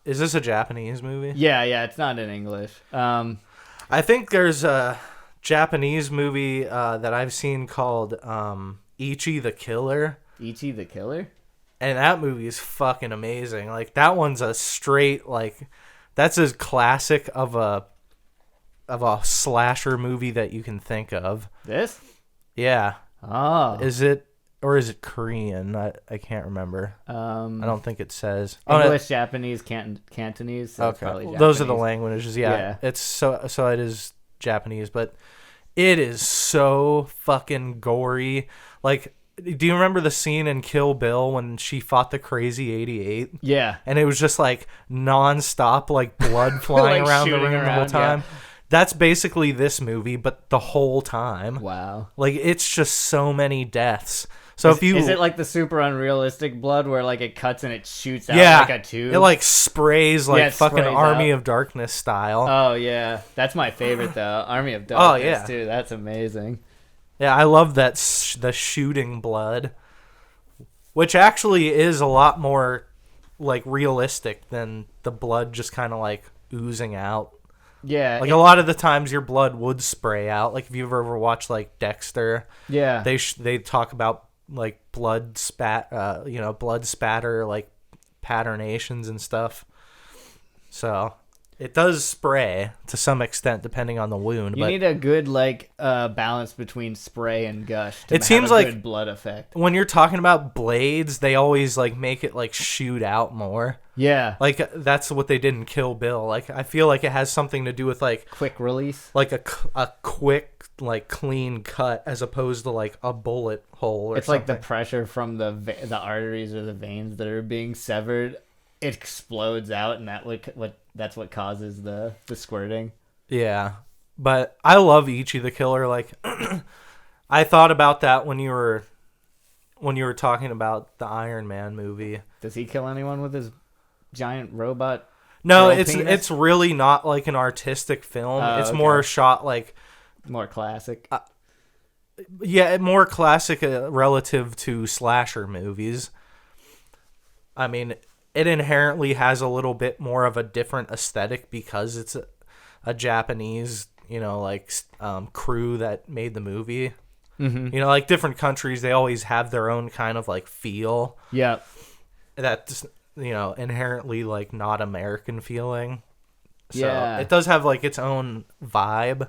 [SPEAKER 2] is this a Japanese movie?
[SPEAKER 1] Yeah, it's not in English.
[SPEAKER 2] I think there's a Japanese movie that I've seen called Ichi the Killer.
[SPEAKER 1] Ichi the Killer?
[SPEAKER 2] And that movie is fucking amazing. Like, that one's a straight, like, that's as classic of a slasher movie that you can think of.
[SPEAKER 1] This?
[SPEAKER 2] Yeah.
[SPEAKER 1] Oh.
[SPEAKER 2] Is it Korean? I can't remember. I don't think it says.
[SPEAKER 1] English, Japanese, Cantonese. So
[SPEAKER 2] okay.
[SPEAKER 1] Probably Japanese.
[SPEAKER 2] Those are the languages. Yeah. It's so it is Japanese, but it is so fucking gory. Like, do you remember the scene in Kill Bill when she fought the Crazy 88?
[SPEAKER 1] Yeah.
[SPEAKER 2] And it was just like nonstop, like blood flying
[SPEAKER 1] like
[SPEAKER 2] around the room the whole time.
[SPEAKER 1] Yeah.
[SPEAKER 2] That's basically this movie, but the whole time.
[SPEAKER 1] Wow.
[SPEAKER 2] Like, it's just so many deaths. So
[SPEAKER 1] is it like the super unrealistic blood where like it cuts and it shoots out like a tube?
[SPEAKER 2] It like sprays like
[SPEAKER 1] it
[SPEAKER 2] fucking
[SPEAKER 1] sprays
[SPEAKER 2] Army
[SPEAKER 1] out.
[SPEAKER 2] of Darkness style.
[SPEAKER 1] Oh yeah, that's my favorite though. Army of Darkness too. That's amazing.
[SPEAKER 2] Yeah, I love that the shooting blood, which actually is a lot more like realistic than the blood just kind of like oozing out.
[SPEAKER 1] Yeah,
[SPEAKER 2] like a lot of the times your blood would spray out. Like if you've ever watched like Dexter,
[SPEAKER 1] yeah,
[SPEAKER 2] they talk about like blood spatter, like patternations and stuff. So it does spray to some extent depending on the wound.
[SPEAKER 1] You need a good like balance between spray and gush to
[SPEAKER 2] it seems
[SPEAKER 1] have a
[SPEAKER 2] like
[SPEAKER 1] good blood effect.
[SPEAKER 2] When you're talking about blades, they always like make it like shoot out more.
[SPEAKER 1] Yeah,
[SPEAKER 2] like that's what they did in Kill Bill. Like I feel like it has something to do with like
[SPEAKER 1] quick release,
[SPEAKER 2] like a quick like clean cut as opposed to like a bullet hole.
[SPEAKER 1] It's like the pressure from the arteries or the veins that are being severed. It explodes out, and that's what causes the squirting.
[SPEAKER 2] Yeah, but I love Ichi the Killer. Like, I thought about that when you were talking about the Iron Man movie.
[SPEAKER 1] Does he kill anyone with his giant robot?
[SPEAKER 2] No,
[SPEAKER 1] penis?
[SPEAKER 2] it's really not like an artistic film. It's
[SPEAKER 1] okay.
[SPEAKER 2] more shot like
[SPEAKER 1] More classic.
[SPEAKER 2] yeah, more classic relative to slasher movies. I mean, it inherently has a little bit more of a different aesthetic because it's a Japanese, crew that made the movie.
[SPEAKER 1] Mm-hmm.
[SPEAKER 2] Like different countries, they always have their own kind of like feel.
[SPEAKER 1] Yeah.
[SPEAKER 2] That's, inherently like not American feeling. So
[SPEAKER 1] Yeah.
[SPEAKER 2] it does have like its own vibe.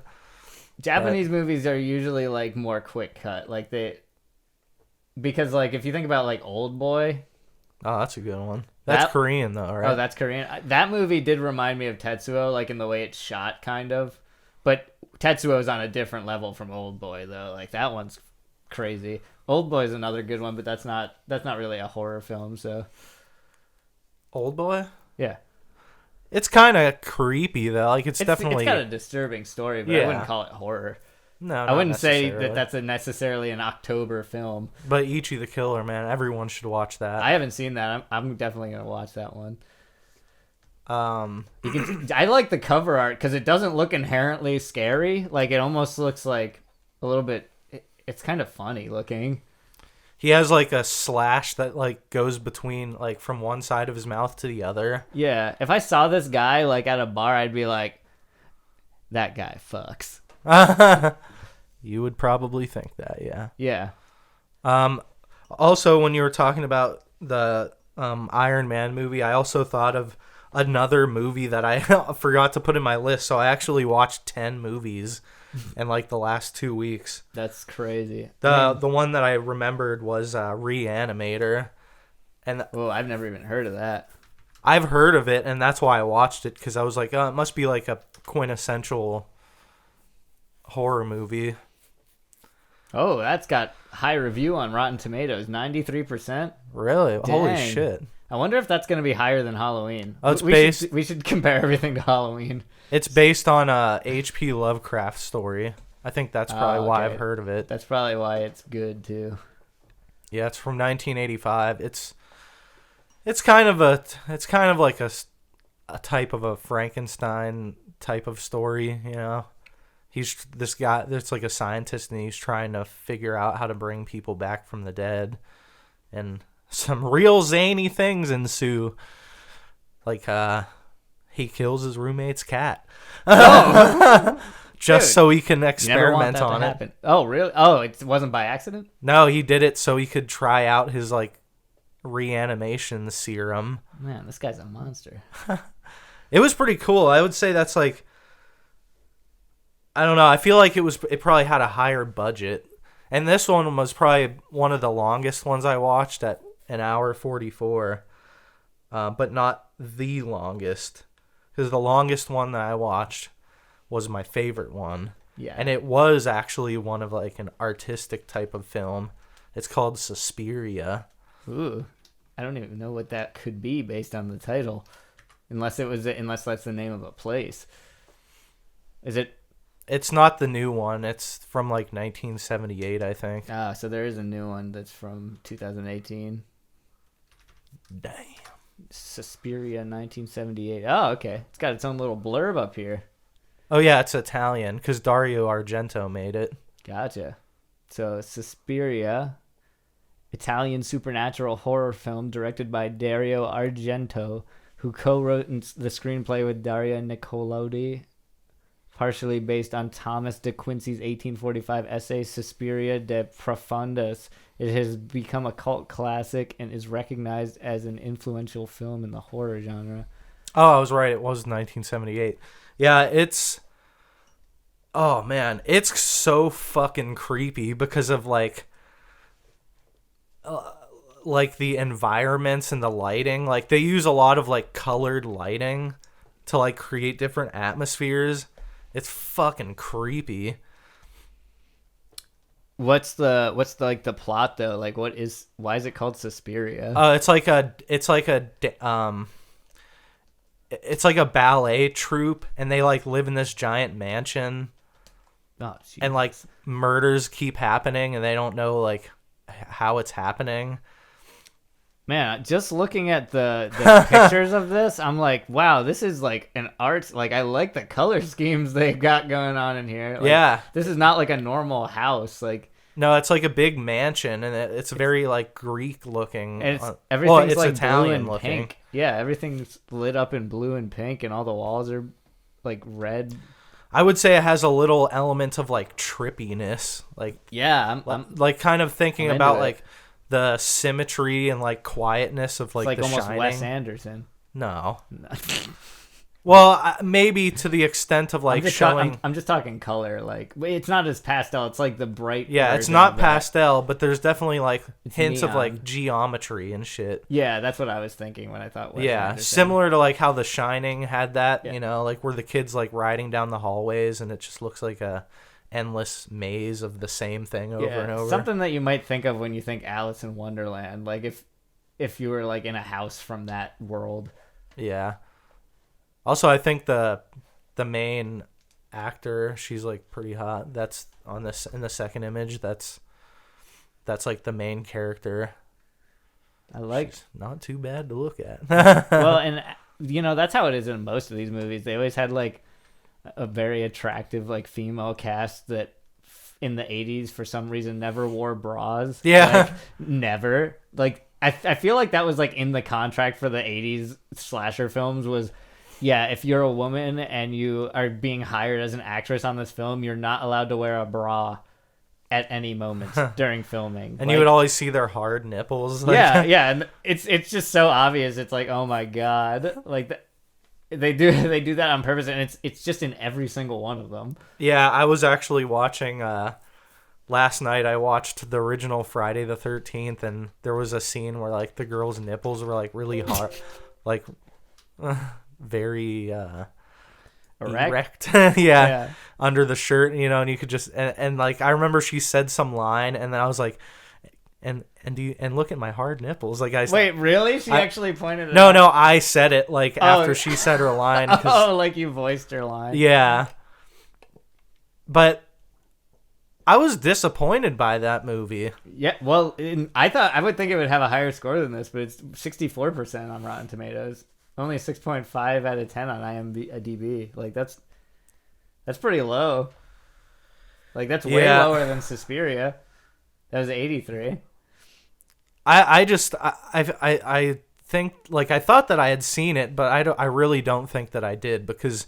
[SPEAKER 1] Japanese movies are usually like more quick cut. Because like if you think about like Old Boy.
[SPEAKER 2] Oh, that's a good one. That's Korean though, right?
[SPEAKER 1] Oh, that's Korean. That movie did remind me of Tetsuo, like in the way it's shot, kind of. But Tetsuo's on a different level from Old Boy, though. Like that one's crazy. Old Boy is another good one, but that's not really a horror film. So,
[SPEAKER 2] Old Boy?
[SPEAKER 1] Yeah,
[SPEAKER 2] it's kind of creepy though. Like it's definitely
[SPEAKER 1] got a disturbing story, but I wouldn't call it horror.
[SPEAKER 2] No,
[SPEAKER 1] I wouldn't say that that's necessarily an October film.
[SPEAKER 2] But Ichi the Killer, man, everyone should watch that.
[SPEAKER 1] I haven't seen that. I'm definitely gonna watch that one.
[SPEAKER 2] I
[SPEAKER 1] like the cover art because it doesn't look inherently scary. Like it almost looks like a little bit. It's kind of funny looking.
[SPEAKER 2] He has like a slash that like goes between like from one side of his mouth to the other.
[SPEAKER 1] Yeah, if I saw this guy like at a bar, I'd be like, that guy fucks.
[SPEAKER 2] You would probably think that, yeah.
[SPEAKER 1] Yeah.
[SPEAKER 2] Also, when you were talking about the Iron Man movie, I also thought of another movie that I forgot to put in my list. So I actually watched 10 movies in like the last 2 weeks.
[SPEAKER 1] That's crazy.
[SPEAKER 2] The one that I remembered was Reanimator. And
[SPEAKER 1] I've never even heard of that.
[SPEAKER 2] I've heard of it, and that's why I watched it, because I was like, oh, it must be like a quintessential horror movie.
[SPEAKER 1] Oh, that's got high review on Rotten Tomatoes, 93%.
[SPEAKER 2] Really?
[SPEAKER 1] Dang.
[SPEAKER 2] Holy shit.
[SPEAKER 1] I wonder if that's going to be higher than Halloween.
[SPEAKER 2] Oh,
[SPEAKER 1] we should compare everything to Halloween.
[SPEAKER 2] It's based on a H.P. Lovecraft story. I think that's probably why I've heard of it.
[SPEAKER 1] That's probably why it's good too.
[SPEAKER 2] Yeah, it's from 1985. It's kind of like a type of a Frankenstein type of story, He's this guy that's like a scientist, and he's trying to figure out how to bring people back from the dead, and some real zany things ensue. Like he kills his roommate's cat.
[SPEAKER 1] Oh.
[SPEAKER 2] Just
[SPEAKER 1] Dude,
[SPEAKER 2] so he can experiment on it.
[SPEAKER 1] Happen. Oh, really? Oh, it wasn't by accident?
[SPEAKER 2] No, he did it so he could try out his like reanimation serum.
[SPEAKER 1] Man, this guy's a monster.
[SPEAKER 2] It was pretty cool. I would say that's like, I don't know. I feel like it probably had a higher budget. And this one was probably one of the longest ones I watched at an hour 44. But not the longest. Because the longest one that I watched was my favorite one.
[SPEAKER 1] Yeah.
[SPEAKER 2] And it was actually one of like an artistic type of film. It's called Suspiria.
[SPEAKER 1] Ooh. I don't even know what that could be based on the title. Unless that's the name of a place. Is it?
[SPEAKER 2] It's not the new one. It's from like 1978, I think.
[SPEAKER 1] Ah, so there is a new one that's from 2018.
[SPEAKER 2] Damn.
[SPEAKER 1] Suspiria 1978. Oh, okay. It's got its own little blurb up here.
[SPEAKER 2] Oh, yeah, it's Italian because Dario Argento made it. Gotcha.
[SPEAKER 1] So Suspiria, Italian supernatural horror film directed by Dario Argento, who co-wrote the screenplay with Daria Nicolodi, partially based on Thomas de Quincey's 1845 essay Suspiria de Profundis. It has become a cult classic and is recognized as an influential film in the horror genre.
[SPEAKER 2] Oh, I was right. It was 1978. Yeah, it's... Oh, man. It's so fucking creepy because of, like the environments and the lighting. Like, they use a lot of, like, colored lighting to, like, create different atmospheres. It's fucking creepy.
[SPEAKER 1] What's the like the plot though? Like why is it called Suspiria?
[SPEAKER 2] It's like a ballet troupe, and they like live in this giant mansion.
[SPEAKER 1] Oh,
[SPEAKER 2] and like murders keep happening and they don't know like how it's happening.
[SPEAKER 1] Man, just looking at the pictures of this, I'm like, wow, this is like an art. Like, I like the color schemes they've got going on in here. Like,
[SPEAKER 2] yeah.
[SPEAKER 1] This is not like a normal house. Like,
[SPEAKER 2] no, it's like a big mansion, and it's very like Greek looking.
[SPEAKER 1] And everything's
[SPEAKER 2] it's
[SPEAKER 1] like
[SPEAKER 2] Italian
[SPEAKER 1] blue and
[SPEAKER 2] looking.
[SPEAKER 1] pink. Yeah, everything's lit up in blue and pink, and all the walls are like red.
[SPEAKER 2] I would say it has a little element of like trippiness. Like,
[SPEAKER 1] yeah, I'm
[SPEAKER 2] like kind of thinking
[SPEAKER 1] I'm
[SPEAKER 2] about
[SPEAKER 1] into it.
[SPEAKER 2] like the symmetry and like quietness of like,
[SPEAKER 1] it's like
[SPEAKER 2] The
[SPEAKER 1] almost
[SPEAKER 2] Shining.
[SPEAKER 1] Wes Anderson.
[SPEAKER 2] No. Well, maybe to the extent of like showing.
[SPEAKER 1] I'm just talking color. Like, it's not as pastel. It's like the bright.
[SPEAKER 2] Yeah, it's
[SPEAKER 1] version
[SPEAKER 2] not
[SPEAKER 1] of that.
[SPEAKER 2] pastel, but there's definitely like
[SPEAKER 1] It's
[SPEAKER 2] hints of
[SPEAKER 1] neon.
[SPEAKER 2] like geometry and shit.
[SPEAKER 1] Yeah, that's what I was thinking when I thought. Wes
[SPEAKER 2] Yeah,
[SPEAKER 1] Anderson.
[SPEAKER 2] similar to like how The Shining had that,
[SPEAKER 1] Yeah.
[SPEAKER 2] you know, like where the kid's like riding down the hallways and it just looks like a endless maze of the same thing over and over.
[SPEAKER 1] Something that you might think of when you think Alice in Wonderland. Like if you were like in a house from that world.
[SPEAKER 2] Yeah. Also, I think the main actor, she's like pretty hot. That's on this in the second image. That's like the main character.
[SPEAKER 1] I like.
[SPEAKER 2] She's not too bad to look at.
[SPEAKER 1] Well, and that's how it is in most of these movies. They always had like a very attractive like female cast that in the 80s for some reason never wore bras.
[SPEAKER 2] Yeah.
[SPEAKER 1] Like, never. Like I feel like that was like in the contract for the 80s slasher films was, yeah, if you're a woman and you are being hired as an actress on this film, you're not allowed to wear a bra at any moment during filming.
[SPEAKER 2] And you would always see their hard nipples. Like,
[SPEAKER 1] yeah, and it's just so obvious. It's like, oh my god, like they do that on purpose, and it's just in every single one of them.
[SPEAKER 2] Yeah, I was actually watching last night. I watched the original Friday the 13th, and there was a scene where like the girl's nipples were like really hard, like very erect. Yeah, under the shirt, and you could just and like I remember she said some line, and then I was like, and look at my hard nipples. Like
[SPEAKER 1] wait, really? She actually pointed it
[SPEAKER 2] no,
[SPEAKER 1] out?
[SPEAKER 2] No, I said it like after she said her line.
[SPEAKER 1] Oh, like you voiced her line.
[SPEAKER 2] Yeah, but I was disappointed by that movie.
[SPEAKER 1] Yeah, well, I would think it would have a higher score than this, but it's 64% on Rotten Tomatoes. Only a 6.5 out of 10 on IMDb. Like that's pretty low. Like that's way lower than Suspiria. That was 83.
[SPEAKER 2] I think like I thought that I had seen it, but I really don't think that I did, because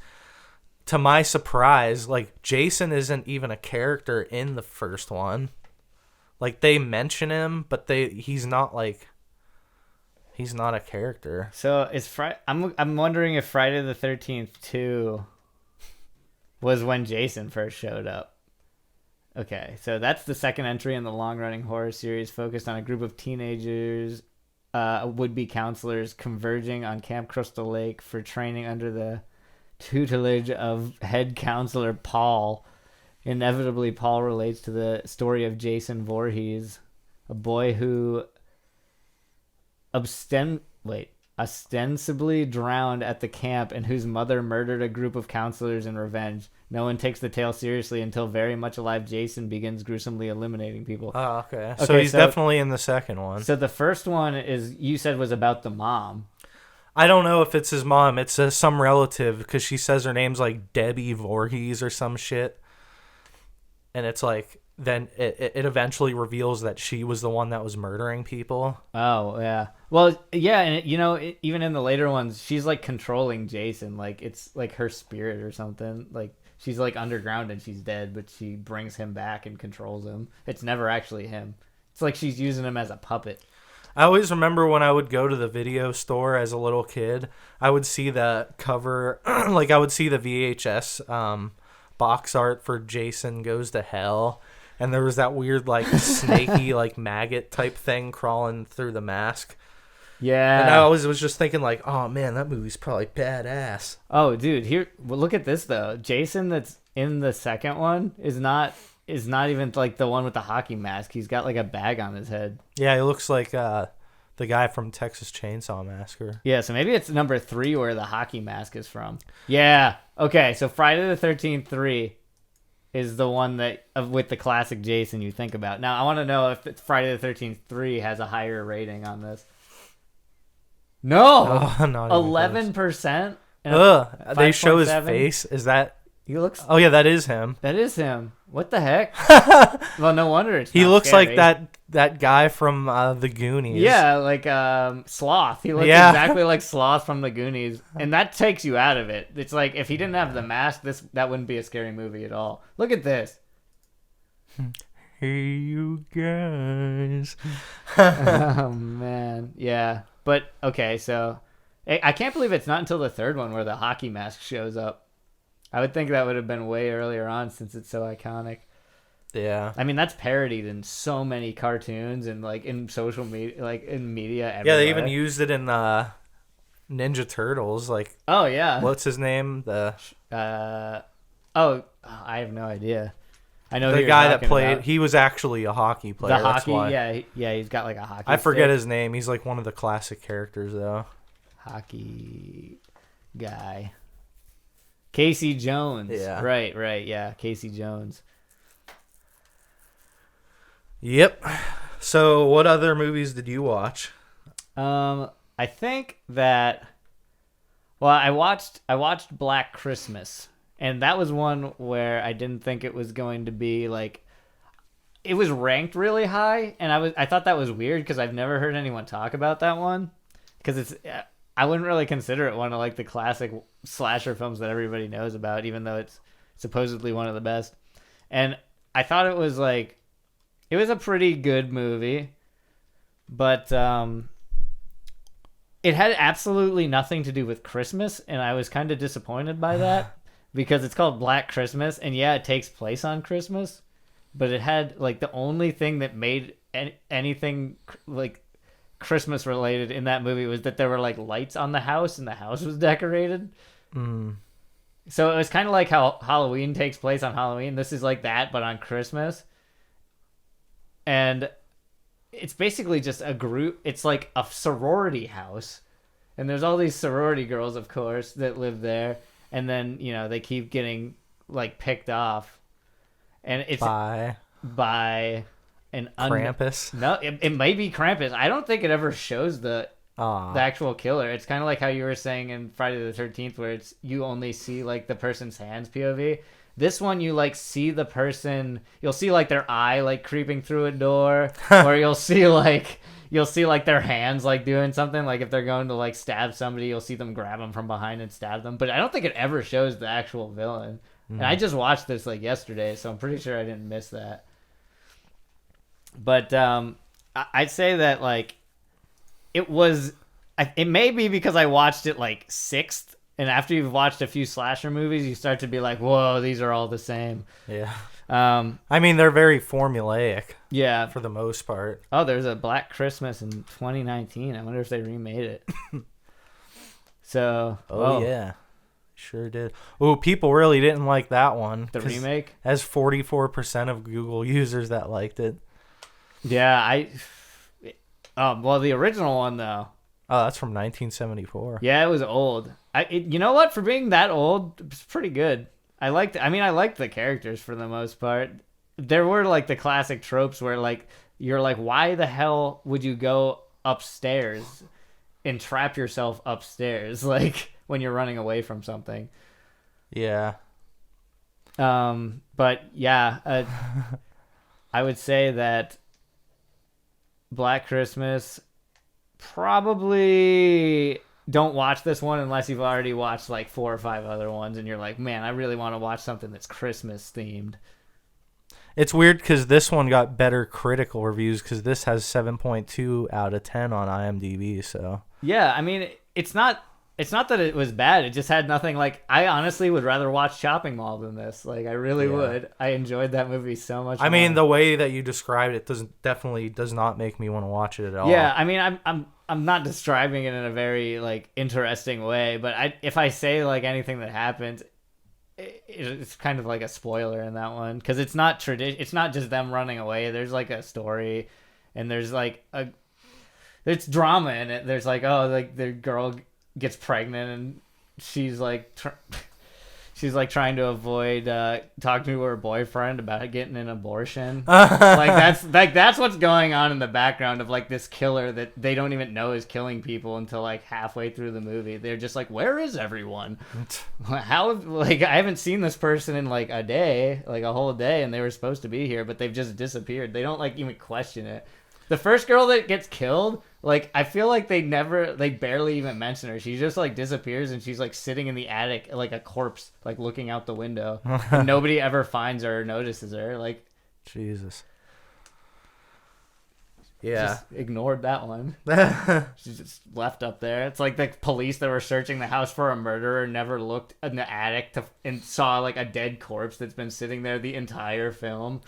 [SPEAKER 2] to my surprise, like Jason isn't even a character in the first one. Like they mention him, but he's not a character.
[SPEAKER 1] So I'm wondering if Friday the 13th 2 was when Jason first showed up. Okay, so that's the second entry in the long-running horror series focused on a group of teenagers, would-be counselors converging on Camp Crystal Lake for training under the tutelage of head counselor Paul. Inevitably, Paul relates to the story of Jason Voorhes, a boy who ostensibly drowned at the camp and whose mother murdered a group of counselors in revenge. No one takes the tale seriously until very much alive Jason begins gruesomely eliminating people.
[SPEAKER 2] Oh, okay. So he's definitely in the second one.
[SPEAKER 1] So the first one you said was about the mom.
[SPEAKER 2] I don't know if it's his mom. It's some relative, because she says her name's like Debbie Voorhees or some shit. And it's like, then it eventually reveals that she was the one that was murdering people.
[SPEAKER 1] Oh, yeah. Well, yeah, and even in the later ones, she's like controlling Jason. Like it's like her spirit or something. Like she's like underground and she's dead, but she brings him back and controls him. It's never actually him. It's like she's using him as a puppet.
[SPEAKER 2] I always remember when I would go to the video store as a little kid, I would see the cover, like I would see the VHS box art for Jason Goes to Hell. And there was that weird, like, snaky, like, maggot type thing crawling through the mask.
[SPEAKER 1] Yeah.
[SPEAKER 2] And I always was just thinking, like, oh, man, that movie's probably badass.
[SPEAKER 1] Oh, dude, look at this, though. Jason that's in the second one is not even, like, the one with the hockey mask. He's got, like, a bag on his head.
[SPEAKER 2] Yeah, he looks like the guy from Texas Chainsaw Massacre.
[SPEAKER 1] Yeah, so maybe it's number 3 where the hockey mask is from. Yeah. Okay, so Friday the 13th 3. is the one that with the classic Jason you think about. Now, I want to know if Friday the 13th 3 has a higher rating on this. No!
[SPEAKER 2] Oh, not
[SPEAKER 1] 11%?
[SPEAKER 2] They show his face. Is that...
[SPEAKER 1] He looks...
[SPEAKER 2] Oh, yeah, that is him.
[SPEAKER 1] That is him. What the heck? Well, no wonder it's
[SPEAKER 2] He
[SPEAKER 1] not
[SPEAKER 2] looks
[SPEAKER 1] scary.
[SPEAKER 2] like that guy from the Goonies.
[SPEAKER 1] Yeah, like Sloth. He looks exactly like Sloth from the Goonies, and that takes you out of it. It's like if he didn't have the mask, that wouldn't be a scary movie at all. Look at this.
[SPEAKER 2] Hey, you guys.
[SPEAKER 1] Oh man, yeah. But okay, so I can't believe it's not until the third one where the hockey mask shows up. I would think that would have been way earlier on since it's so iconic.
[SPEAKER 2] Yeah.
[SPEAKER 1] I mean, that's parodied in so many cartoons and like in social media, like in media everywhere.
[SPEAKER 2] Yeah, they even used it in Ninja Turtles. Like,
[SPEAKER 1] oh yeah,
[SPEAKER 2] what's his name?
[SPEAKER 1] I have no idea. I know
[SPEAKER 2] the guy that played. He was actually a hockey player.
[SPEAKER 1] The hockey, yeah, he's got like a hockey.
[SPEAKER 2] I forget his name. He's like one of the classic characters though.
[SPEAKER 1] Hockey guy. Casey Jones.
[SPEAKER 2] Yeah.
[SPEAKER 1] Right. Yeah, Casey Jones.
[SPEAKER 2] Yep. So, what other movies did you watch?
[SPEAKER 1] I think that. Well, I watched Black Christmas, and that was one where I didn't think it was going to be like. It was ranked really high, and I thought that was weird because I've never heard anyone talk about that one, because it's. I wouldn't really consider it one of like the classic slasher films that everybody knows about, even though it's supposedly one of the best. And I thought it was like, it was a pretty good movie, but it had absolutely nothing to do with Christmas, and I was kind of disappointed by that because it's called Black Christmas, and yeah, it takes place on Christmas, but it had like the only thing that made anything like Christmas related in that movie was that there were like lights on the house and the house was decorated. So it was kind of like how Halloween takes place on Halloween. This is like that, but on Christmas. And it's basically just a group. It's like a sorority house, and there's all these sorority girls, of course, that live there. And then, you know, they keep getting like picked off, and it's by an
[SPEAKER 2] Krampus.
[SPEAKER 1] No, it may be Krampus. I don't think it ever shows the actual killer. It's kind of like how you were saying in Friday the 13th, where it's you only see like the person's hands POV. This one, you like see the person. You'll see like their eye like creeping through a door, or you'll see like their hands like doing something. Like if they're going to like stab somebody, you'll see them grab them from behind and stab them. But I don't think it ever shows the actual villain. And I just watched this like yesterday, so I'm pretty sure I didn't miss that. But I'd say that like it may be because I watched it like sixth, and after you've watched a few slasher movies, you start to be like, whoa, these are all the same.
[SPEAKER 2] Yeah. I mean, they're very formulaic. Yeah. For the most part.
[SPEAKER 1] Oh, there's a Black Christmas in 2019. I wonder if they remade it. So.
[SPEAKER 2] Yeah. Sure did. Oh, people really didn't like that one.
[SPEAKER 1] The remake?
[SPEAKER 2] Has 44% of Google users that liked it.
[SPEAKER 1] Yeah, well, the original one though.
[SPEAKER 2] Oh, that's from 1974.
[SPEAKER 1] Yeah, it was old. You know what? For being that old, it's pretty good. I liked the characters for the most part. There were like the classic tropes where like you're like, why the hell would you go upstairs and trap yourself upstairs like when you're running away from something?
[SPEAKER 2] Yeah.
[SPEAKER 1] But yeah, I would say that Black Christmas, probably don't watch this one unless you've already watched like 4 or 5 other ones and you're like, man, I really want to watch something that's Christmas themed.
[SPEAKER 2] It's weird because this one got better critical reviews because this has 7.2 out of 10 on IMDb. So
[SPEAKER 1] yeah, I mean, it's not that it was bad. It just had nothing. Like, I honestly would rather watch Shopping Mall than this. Like, I really would. I enjoyed that movie so much.
[SPEAKER 2] I mean, the way that you described it definitely does not make me want to watch it at all.
[SPEAKER 1] Yeah, I mean, I'm not describing it in a very like interesting way, but if I say like anything that happens, it's kind of like a spoiler in that one because it's not It's not just them running away. There's like a story, and there's like there's drama in it. There's like, oh, like the girl gets pregnant and she's like she's like trying to avoid talking to her boyfriend about getting an abortion. That's what's going on in the background of like this killer that they don't even know is killing people until like halfway through the movie. They're just like, where is everyone? How, like, I haven't seen this person in like a day, like a whole day, and they were supposed to be here, but they've just disappeared. They don't like even question it. The first girl that gets killed, like, I feel like they barely even mention her. She just, like, disappears, and she's, like, sitting in the attic like a corpse, like, looking out the window. And nobody ever finds her or notices her. Like,
[SPEAKER 2] Jesus. Yeah.
[SPEAKER 1] Just ignored that one. She's just left up there. It's like the police that were searching the house for a murderer never looked in the attic and saw, like, a dead corpse that's been sitting there the entire film.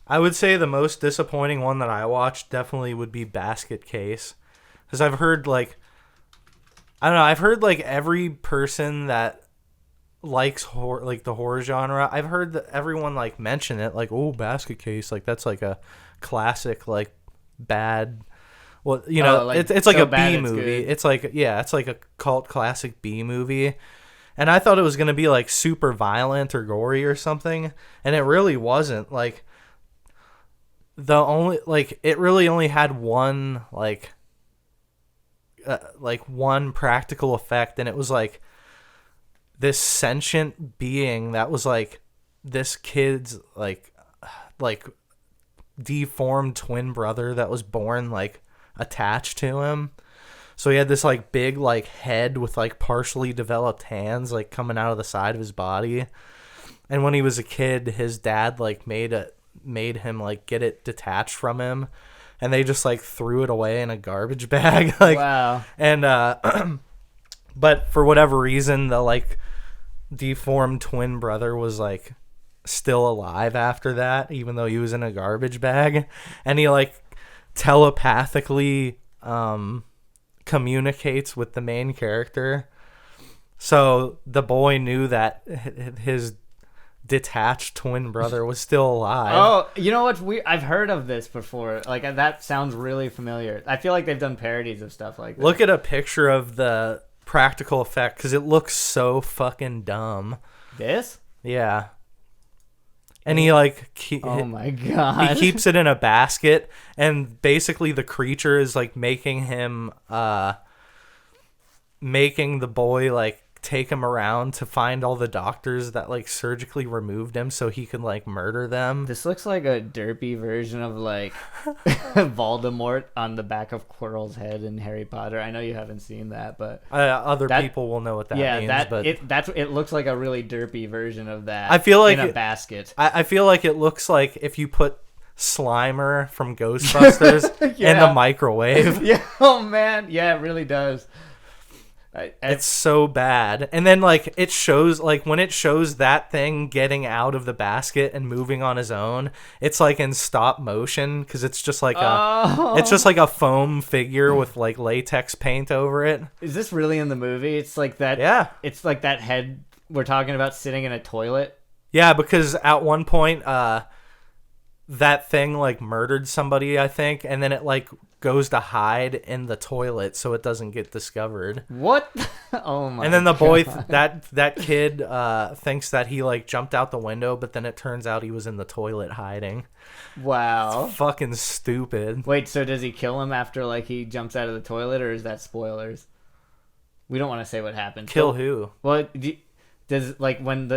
[SPEAKER 2] I would say the most disappointing one that I watched definitely would be Basket Case. Because I've heard, like... I don't know, I've heard, like, every person that likes the horror genre, I've heard that everyone, like, mention it. Like, oh, Basket Case. Like, that's, like, a classic, like, bad... Well, you know, like, it's like so a B movie. It's like, yeah, it's like a cult classic B movie. And I thought it was going to be, like, super violent or gory or something. And it really wasn't. Like... it really only had one one practical effect, and it was like this sentient being that was like this kid's like deformed twin brother that was born like attached to him. So he had this like big like head with like partially developed hands like coming out of the side of his body. And when he was a kid, his dad like made him like get it detached from him, and they just like threw it away in a garbage bag. Like,
[SPEAKER 1] wow.
[SPEAKER 2] And but for whatever reason, the like deformed twin brother was like still alive after that, even though he was in a garbage bag, and he like telepathically communicates with the main character. So the boy knew that his detached twin brother was still alive.
[SPEAKER 1] Oh, you know what's weird? I've heard of this before. Like, that sounds really familiar. I feel like they've done parodies of stuff like that.
[SPEAKER 2] Look at a picture of the practical effect, because it looks so fucking dumb.
[SPEAKER 1] This?
[SPEAKER 2] Yeah. And he like
[SPEAKER 1] oh my god,
[SPEAKER 2] he keeps it in a basket, and basically the creature is like making the boy like take him around to find all the doctors that like surgically removed him so he can like murder them.
[SPEAKER 1] This looks like a derpy version of like Voldemort on the back of Quirrell's head in Harry Potter. I know you haven't seen that, but
[SPEAKER 2] other people will know what that means.
[SPEAKER 1] It looks like a really derpy version of that.
[SPEAKER 2] I feel like
[SPEAKER 1] in a basket.
[SPEAKER 2] I feel like it looks like if you put Slimer from Ghostbusters in the microwave.
[SPEAKER 1] Yeah. Oh man. Yeah, it really does.
[SPEAKER 2] It's so bad. And then like it shows, like when it shows that thing getting out of the basket and moving on his own, it's like in stop motion, because it's just like a foam figure with like latex paint over it.
[SPEAKER 1] Is this really in the movie? It's like that.
[SPEAKER 2] Yeah.
[SPEAKER 1] It's like that head we're talking about sitting in a toilet.
[SPEAKER 2] Yeah, because at one point that thing like murdered somebody, I think, and then it like goes to hide in the toilet so it doesn't get discovered.
[SPEAKER 1] What? Oh my!
[SPEAKER 2] And then the boy, that kid, thinks that he like jumped out the window, but then it turns out he was in the toilet hiding.
[SPEAKER 1] Wow!
[SPEAKER 2] It's fucking stupid.
[SPEAKER 1] Wait, so does he kill him after like he jumps out of the toilet, or is that spoilers? We don't want to say what happened.
[SPEAKER 2] Kill who?
[SPEAKER 1] Well, does like when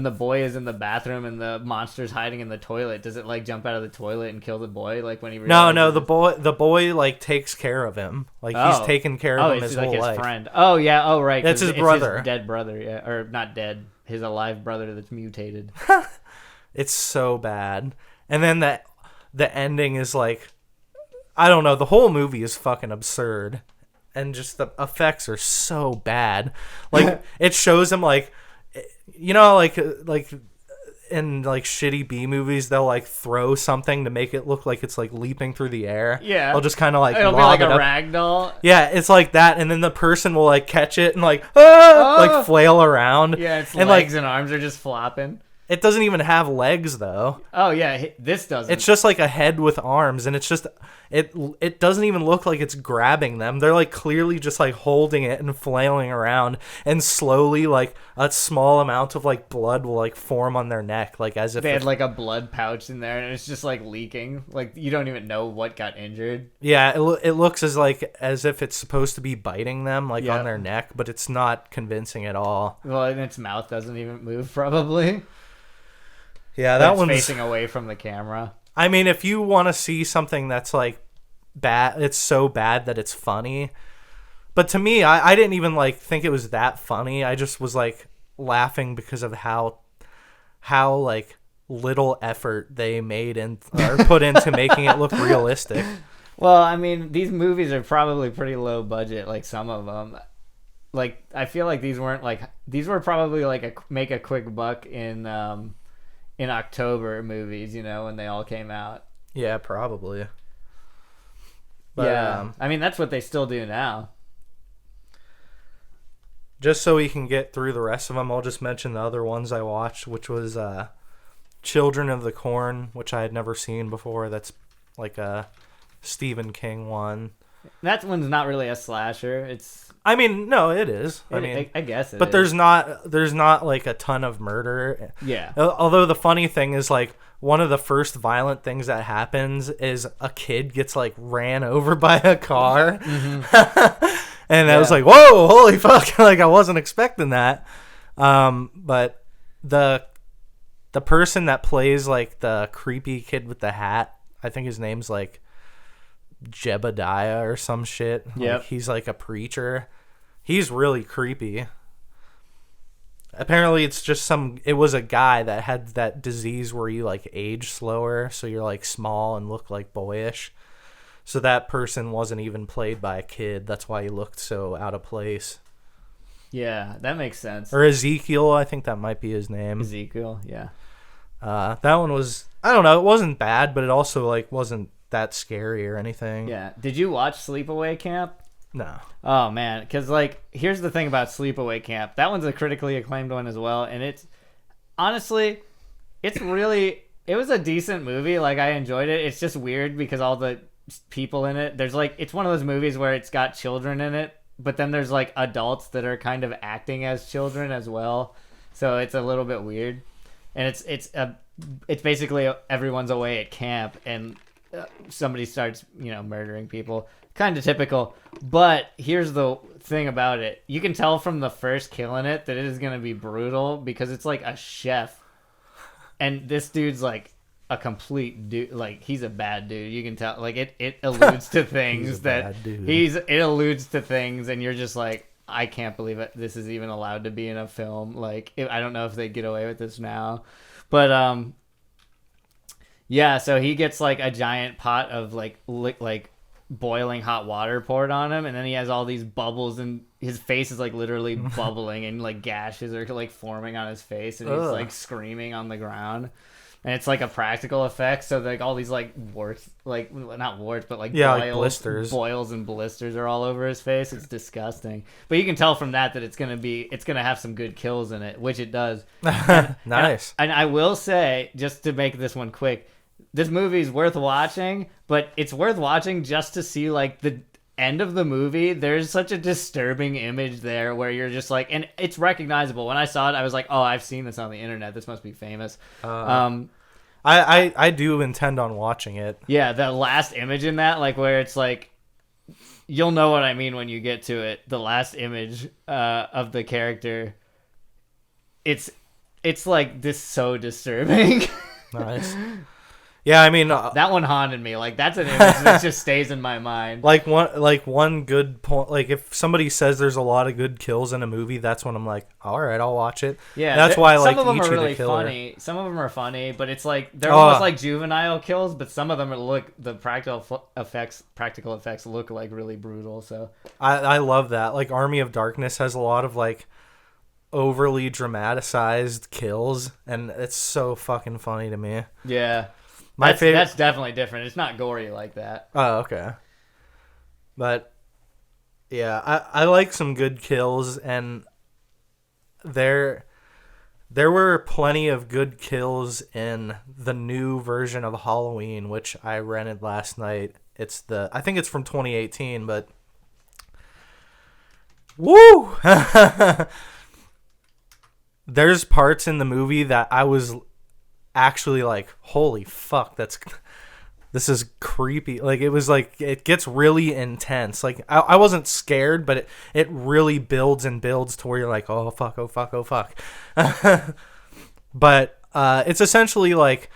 [SPEAKER 1] the boy is in the bathroom and the monster's hiding in the toilet, does it like jump out of the toilet and kill the boy? Like when he
[SPEAKER 2] no, the boy like takes care of him. Like he's taken care of him his whole life.
[SPEAKER 1] Friend. Oh yeah. Oh right.
[SPEAKER 2] That's his brother.
[SPEAKER 1] His dead brother. Yeah, or not dead. His alive brother that's mutated.
[SPEAKER 2] It's so bad. And then the ending is like, I don't know. The whole movie is fucking absurd, and just the effects are so bad. Like it shows him like. You know, like in like shitty B movies, they'll like throw something to make it look like it's like leaping through the air.
[SPEAKER 1] Yeah,
[SPEAKER 2] they'll just kind of like
[SPEAKER 1] it'll be like a ragdoll.
[SPEAKER 2] Yeah, it's like that, and then the person will like catch it and like like flail around.
[SPEAKER 1] Yeah, its
[SPEAKER 2] and
[SPEAKER 1] legs and arms are just flopping.
[SPEAKER 2] It doesn't even have legs though.
[SPEAKER 1] Oh yeah, this doesn't.
[SPEAKER 2] It's just like a head with arms, and it's just it doesn't even look like it's grabbing them. They're like clearly just like holding it and flailing around, and slowly like a small amount of like blood will like form on their neck, like as if
[SPEAKER 1] they had like a blood pouch in there, and it's just like leaking. Like you don't even know what got injured.
[SPEAKER 2] Yeah, it looks as if it's supposed to be biting them like on their neck, but it's not convincing at all.
[SPEAKER 1] Well, and its mouth doesn't even move probably.
[SPEAKER 2] Yeah, that one's
[SPEAKER 1] facing away from the camera.
[SPEAKER 2] I mean, if you want to see something that's like bad, it's so bad that it's funny. But to me, I didn't even like think it was that funny. I just was like laughing because of how like little effort they made or put into making it look realistic.
[SPEAKER 1] Well, I mean, these movies are probably pretty low budget. Like some of them, like I feel like these were probably like a make a quick buck in October movies, you know, when they all came out.
[SPEAKER 2] Yeah, probably. But,
[SPEAKER 1] yeah, I mean that's what they still do now.
[SPEAKER 2] Just so we can get through the rest of them, I'll just mention the other ones I watched, which was Children of the Corn, which I had never seen before. That's like a Stephen King one.
[SPEAKER 1] That one's not really a slasher.
[SPEAKER 2] I mean, no, it is.
[SPEAKER 1] I guess it
[SPEAKER 2] but
[SPEAKER 1] is.
[SPEAKER 2] there's not like a ton of murder.
[SPEAKER 1] Yeah.
[SPEAKER 2] Although the funny thing is like one of the first violent things that happens is a kid gets like ran over by a car. Mm-hmm. And I was like, whoa, holy fuck. Like I wasn't expecting that. But the person that plays like the creepy kid with the hat, I think his name's like Jebediah or some shit.
[SPEAKER 1] Yeah,
[SPEAKER 2] like, he's like a preacher. He's really creepy. Apparently it was a guy that had that disease where you like age slower, so you're like small and look like boyish. So that person wasn't even played by a kid. That's why he looked so out of place.
[SPEAKER 1] Yeah, that makes sense.
[SPEAKER 2] Or Ezekiel, I think that might be his name.
[SPEAKER 1] Ezekiel, yeah.
[SPEAKER 2] That one was, I don't know, it wasn't bad, but it also like wasn't that scary or anything.
[SPEAKER 1] Yeah. Did you watch Sleepaway Camp?
[SPEAKER 2] No.
[SPEAKER 1] Oh man, because like here's the thing about Sleepaway Camp. That one's a critically acclaimed one as well, and it's honestly, it was a decent movie. Like I enjoyed it. It's just weird because all the people in it. There's like it's one of those movies where it's got children in it, but then there's like adults that are kind of acting as children as well. So it's a little bit weird, and it's basically everyone's away at camp and somebody starts murdering people. Kind of typical, but here's the thing about it. You can tell from the first kill in it that it is going to be brutal because it's like a chef. And this dude's like a complete dude. Like, he's a bad dude. You can tell. Like, it alludes to things it alludes to things, and you're just like, I can't believe it. This is even allowed to be in a film. Like, I don't know if they get away with this now. But, yeah, so he gets like a giant pot of like boiling hot water poured on him, and then he has all these bubbles, and his face is like literally bubbling, and like gashes are like forming on his face, and he's like screaming on the ground, and it's like a practical effect. So like all these like warts, like not warts, but like boils and blisters are all over his face. It's disgusting, but you can tell from that it's gonna have some good kills in it, which it does.
[SPEAKER 2] Nice.
[SPEAKER 1] And I will say, just to make this one quick, this movie's worth watching, but it's worth watching just to see like the end of the movie. There's such a disturbing image there where you're just like, and it's recognizable. When I saw it, I was like, oh, I've seen this on the internet. This must be famous.
[SPEAKER 2] I do intend on watching it.
[SPEAKER 1] Yeah, the last image in that, like where it's like, you'll know what I mean when you get to it. The last image of the character, it's like this so disturbing.
[SPEAKER 2] Nice. Yeah, I mean
[SPEAKER 1] that one haunted me. Like that's an image that just stays in my mind.
[SPEAKER 2] Like one good point. Like if somebody says there's a lot of good kills in a movie, that's when I'm like, all right, I'll watch it.
[SPEAKER 1] Yeah,
[SPEAKER 2] that's why I like
[SPEAKER 1] some of them
[SPEAKER 2] Ichi
[SPEAKER 1] are really
[SPEAKER 2] the Killer.
[SPEAKER 1] funny. Some of them are funny, but it's like they're almost like juvenile kills. But some of them the practical effects look like really brutal. So
[SPEAKER 2] I love that. Like Army of Darkness has a lot of like overly dramatized kills, and it's so fucking funny to me.
[SPEAKER 1] Yeah. That's definitely different. It's not gory like that.
[SPEAKER 2] Oh, okay. But yeah, I like some good kills, and they're There were plenty of good kills in the new version of Halloween, which I rented last night. I think it's from 2018, but woo! There's parts in the movie that I was actually like, holy fuck, this is creepy. Like, it was like, it gets really intense. Like, I wasn't scared, but it really builds and builds to where you're like, oh fuck, oh fuck, oh fuck. But it's essentially like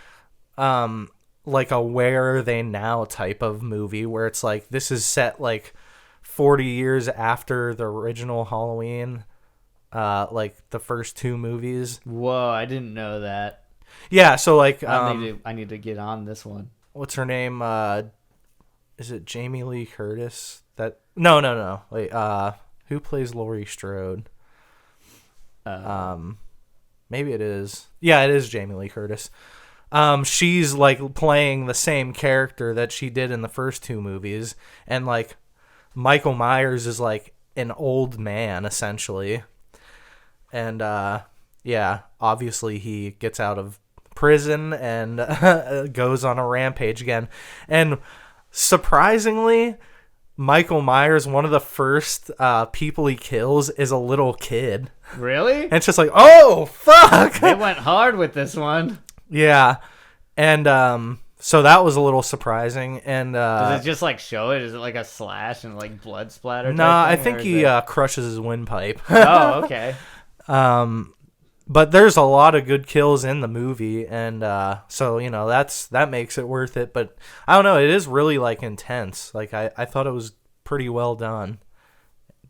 [SPEAKER 2] a Where Are They Now type of movie, where it's like, this is set like 40 years after the original Halloween, like the first two movies.
[SPEAKER 1] Whoa, I didn't know that.
[SPEAKER 2] Yeah, so like
[SPEAKER 1] I need to get on this one.
[SPEAKER 2] What's her name? Is it Jamie Lee Curtis? No. Wait, who plays Laurie Strode? Maybe it is. Yeah, it is Jamie Lee Curtis. She's like playing the same character that she did in the first two movies, and like Michael Myers is like an old man essentially, and yeah, obviously he gets out of prison and goes on a rampage again, and surprisingly, Michael Myers, one of the first people he kills is a little kid.
[SPEAKER 1] Really?
[SPEAKER 2] And it's just like, oh fuck,
[SPEAKER 1] they went hard with this one.
[SPEAKER 2] Yeah, and so that was a little surprising. And
[SPEAKER 1] does it just like show it? Is it like a slash and like blood splatter?
[SPEAKER 2] Nah, I think he crushes his windpipe.
[SPEAKER 1] Oh, okay.
[SPEAKER 2] But there's a lot of good kills in the movie, and so that makes it worth it. But I don't know, it is really like intense. Like I thought it was pretty well done.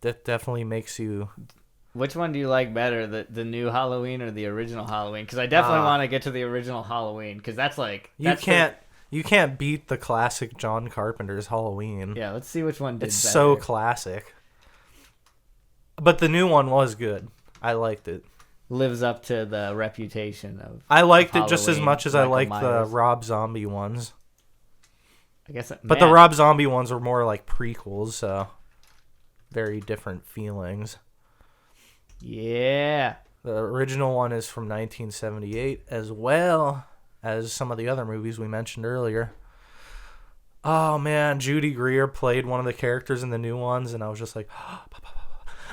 [SPEAKER 2] That definitely makes you.
[SPEAKER 1] Which one do you like better, the new Halloween or the original Halloween? Because I definitely want to get to the original Halloween, because that's like
[SPEAKER 2] you can't beat the classic John Carpenter's Halloween.
[SPEAKER 1] Yeah, let's see which one did
[SPEAKER 2] it's
[SPEAKER 1] better.
[SPEAKER 2] So classic. But the new one was good. I liked it.
[SPEAKER 1] Lives up to the reputation of.
[SPEAKER 2] I liked
[SPEAKER 1] Halloween,
[SPEAKER 2] it just as much as I liked
[SPEAKER 1] Myers.
[SPEAKER 2] the Rob Zombie ones.
[SPEAKER 1] I guess,
[SPEAKER 2] but the Rob Zombie ones were more like prequels, so very different feelings.
[SPEAKER 1] Yeah.
[SPEAKER 2] The original one is from 1978, as well as some of the other movies we mentioned earlier. Oh man, Judy Greer played one of the characters in the new ones, and I was just like,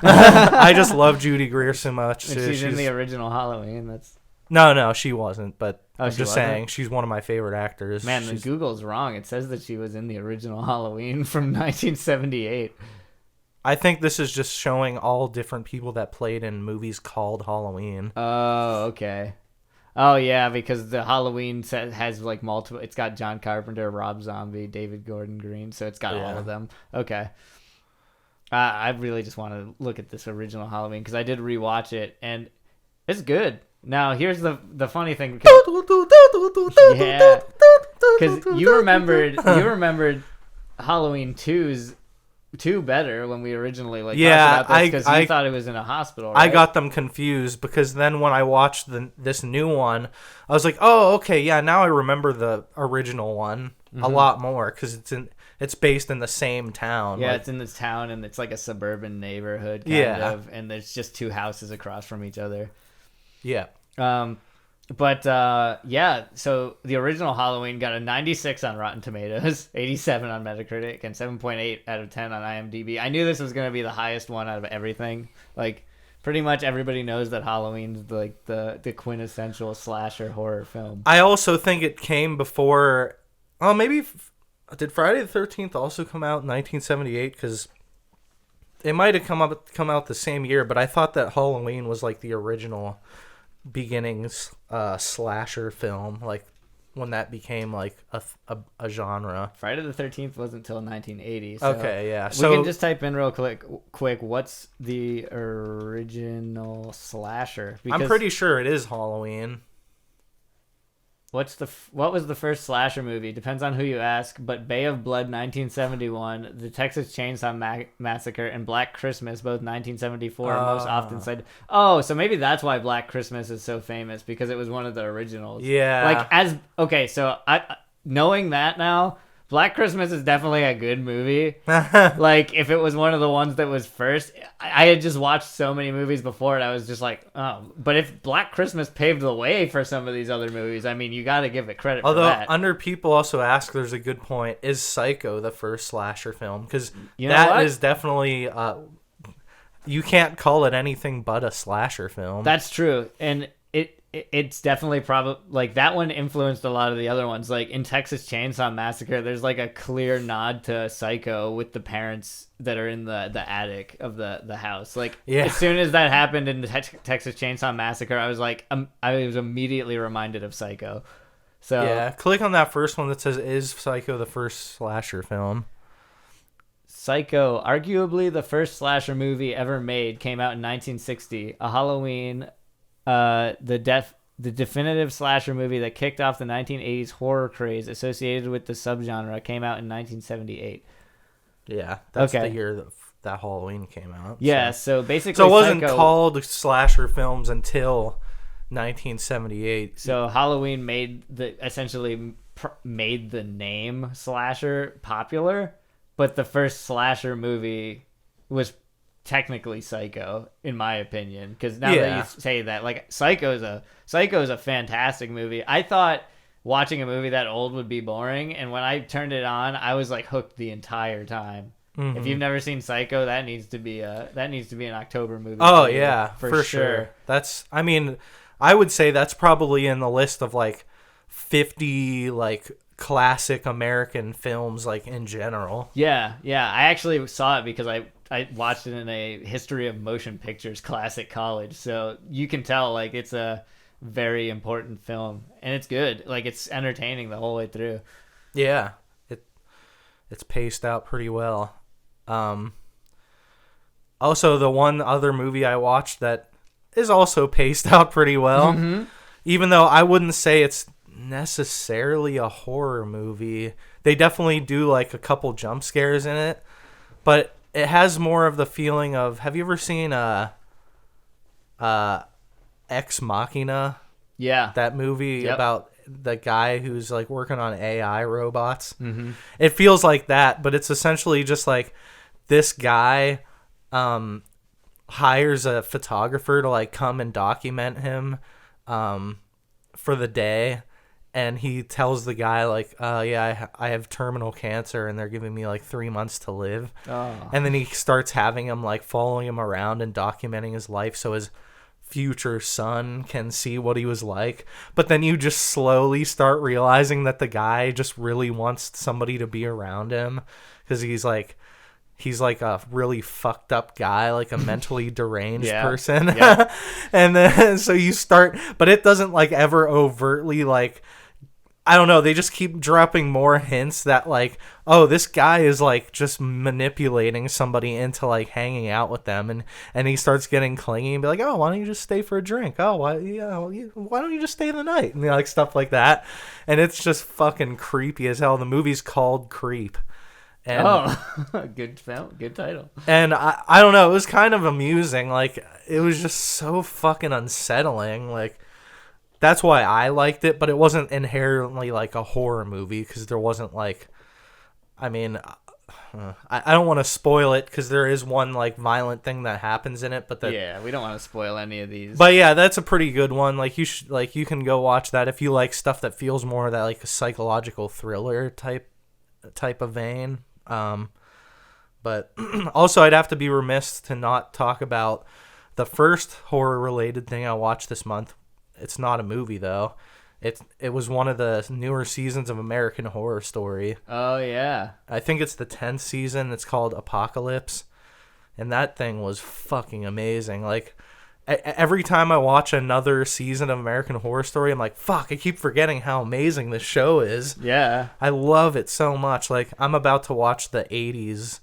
[SPEAKER 2] I just love Judy Greer so much.
[SPEAKER 1] She's in the original Halloween. That's
[SPEAKER 2] no, she wasn't. But I'm just
[SPEAKER 1] wasn't?
[SPEAKER 2] saying, she's one of my favorite actors.
[SPEAKER 1] Man, the Google's wrong. It says that she was in the original Halloween from 1978.
[SPEAKER 2] I think this is just showing all different people that played in movies called Halloween.
[SPEAKER 1] Oh, okay. Oh, yeah, because the Halloween set has like multiple. It's got John Carpenter, Rob Zombie, David Gordon Green, so it's got all of them. Okay. I really just want to look at this original Halloween because I did rewatch it and it's good. Now here's the funny thing. Yeah, because you remembered Halloween 2 better when we originally talked about this because you thought it was in a hospital, right?
[SPEAKER 2] I got them confused because then when I watched this new one, I was like, oh, okay, yeah, now I remember the original one a lot more because it's based in the same town.
[SPEAKER 1] Yeah, it's in this town and it's like a suburban neighborhood kind of, and there's just 2 houses across from each other.
[SPEAKER 2] Yeah.
[SPEAKER 1] Yeah, so the original Halloween got a 96 on Rotten Tomatoes, 87 on Metacritic, and 7.8 out of 10 on IMDb. I knew this was going to be the highest one out of everything. Like, pretty much everybody knows that Halloween's like the quintessential slasher horror film.
[SPEAKER 2] I also think it came before. Oh, maybe did Friday the 13th also come out in 1978? Because it might have come out the same year, but I thought that Halloween was like the original beginnings slasher film, like when that became like a genre.
[SPEAKER 1] Friday the 13th wasn't until 1980. So
[SPEAKER 2] okay, yeah.
[SPEAKER 1] We can just type in real quick. What's the original slasher? Because
[SPEAKER 2] I'm pretty sure it is Halloween.
[SPEAKER 1] What was the first slasher movie? Depends on who you ask, but Bay of Blood 1971, The Texas Chainsaw Massacre, and Black Christmas both 1974 are most often cited. Oh, so maybe that's why Black Christmas is so famous, because it was one of the originals.
[SPEAKER 2] Yeah.
[SPEAKER 1] So knowing that now, Black Christmas is definitely a good movie. Like, if it was one of the ones that was first, I had just watched so many movies before, and I was just like, oh. But if Black Christmas paved the way for some of these other movies, I mean, you got to give it credit for that.
[SPEAKER 2] Although, people also ask, there's a good point, is Psycho the first slasher film? Because is definitely, you can't call it anything but a slasher film.
[SPEAKER 1] That's true. And it's definitely probably like that one influenced a lot of the other ones. Like in Texas Chainsaw Massacre, there's like a clear nod to Psycho with the parents that are in the attic of the house. Like as soon as that happened in the Texas Chainsaw Massacre, I was like, I was immediately reminded of Psycho. So
[SPEAKER 2] yeah, click on that first one that says, "Is Psycho the first slasher film?"
[SPEAKER 1] Psycho, arguably the first slasher movie ever made, came out in 1960. A Halloween. The definitive slasher movie that kicked off the 1980s horror craze associated with the subgenre came out in 1978.
[SPEAKER 2] Yeah, that's the year that Halloween came out.
[SPEAKER 1] Yeah, so basically...
[SPEAKER 2] So it wasn't called slasher films until 1978.
[SPEAKER 1] So Halloween essentially made the name slasher popular, but the first slasher movie was technically Psycho, in my opinion, because now that you say that, like, Psycho's a fantastic movie. I thought watching a movie that old would be boring, and when I turned it on, I was like hooked the entire time. Mm-hmm. If you've never seen Psycho, that needs to be an October movie.
[SPEAKER 2] Oh yeah, for sure. I would say that's probably in the list of like 50 like classic American films, like in general.
[SPEAKER 1] Yeah. I actually saw it because I watched it in a history of motion pictures class at college, so you can tell like it's a very important film, and it's good. Like, it's entertaining the whole way through.
[SPEAKER 2] Yeah, it's paced out pretty well. Also, the one other movie I watched that is also paced out pretty well, even though I wouldn't say it's necessarily a horror movie. They definitely do like a couple jump scares in it, but it has more of the feeling of, have you ever seen Ex Machina?
[SPEAKER 1] Yeah.
[SPEAKER 2] That movie about the guy who's like working on AI robots. Mm-hmm. It feels like that, but it's essentially just like this guy hires a photographer to like come and document him for the day. And he tells the guy, like, I have terminal cancer, and they're giving me, like, 3 months to live. Oh. And then he starts having him, like, following him around and documenting his life so his future son can see what he was like. But then you just slowly start realizing that the guy just really wants somebody to be around him because he's like a really fucked up guy, like a mentally deranged person. Yeah. And then so you start, but it doesn't, like, ever overtly, like, I don't know, they just keep dropping more hints that, like, oh, this guy is, like, just manipulating somebody into, like, hanging out with them, and he starts getting clingy and be like, oh, why don't you just stay for a drink? Oh, why don't you just stay the night? And, like, stuff like that. And it's just fucking creepy as hell. The movie's called Creep. And,
[SPEAKER 1] good film, good title.
[SPEAKER 2] And I don't know, it was kind of amusing. Like, it was just so fucking unsettling, like, that's why I liked it, but it wasn't inherently like a horror movie because there wasn't like, I mean, I don't want to spoil it because there is one like violent thing that happens in it, but
[SPEAKER 1] we don't want to spoil any of these.
[SPEAKER 2] But yeah, that's a pretty good one. Like you can go watch that if you like stuff that feels more that like a psychological thriller type of vein. But also I'd have to be remiss to not talk about the first horror related thing I watched this month. It's not a movie though. It was one of the newer seasons of American Horror Story.
[SPEAKER 1] Oh yeah.
[SPEAKER 2] I think it's the 10th season. It's called Apocalypse. And that thing was fucking amazing. Like every time I watch another season of American Horror Story, I'm like, fuck, I keep forgetting how amazing this show is.
[SPEAKER 1] Yeah.
[SPEAKER 2] I love it so much. Like I'm about to watch the 80s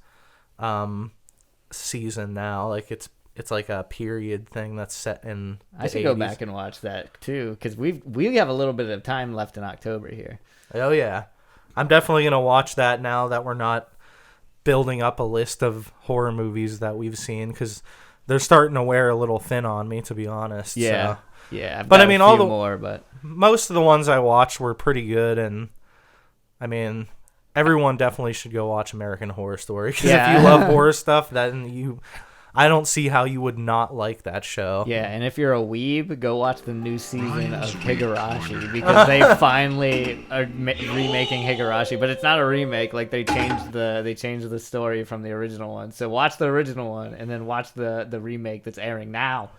[SPEAKER 2] season now. Like it's like a period thing that's set in the
[SPEAKER 1] I should
[SPEAKER 2] 80s.
[SPEAKER 1] go back and watch that too because we have a little bit of time left in October here.
[SPEAKER 2] Oh yeah, I'm definitely gonna watch that now that we're not building up a list of horror movies that we've seen because they're starting to wear a little thin on me, to be honest.
[SPEAKER 1] Yeah,
[SPEAKER 2] so.
[SPEAKER 1] Yeah. I've
[SPEAKER 2] but
[SPEAKER 1] got
[SPEAKER 2] I mean,
[SPEAKER 1] a few more, but
[SPEAKER 2] most of the ones I watched were pretty good, and I mean, everyone definitely should go watch American Horror Story. Because
[SPEAKER 1] Yeah.
[SPEAKER 2] if you love horror stuff, then I don't see how you would not like that show.
[SPEAKER 1] Yeah, and if you're a weeb, go watch the new season of Higurashi because they finally are remaking Higurashi, but it's not a remake. Like they changed the story from the original one. So watch the original one and then watch the remake that's airing now.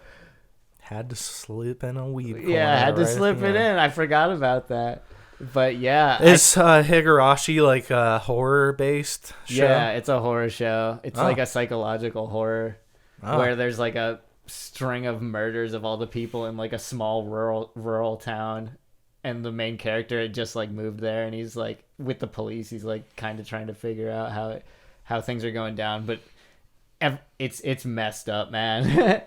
[SPEAKER 2] Had to slip in a weeb.
[SPEAKER 1] Yeah, I had to
[SPEAKER 2] right
[SPEAKER 1] slip it in. I forgot about that. But yeah,
[SPEAKER 2] is Higurashi like a horror based show?
[SPEAKER 1] Yeah, it's a horror show. It's like a psychological horror. Where there's like a string of murders of all the people in like a small rural town, and the main character had just like moved there, and he's like with the police. He's like kind of trying to figure out how things are going down, but it's messed up, man.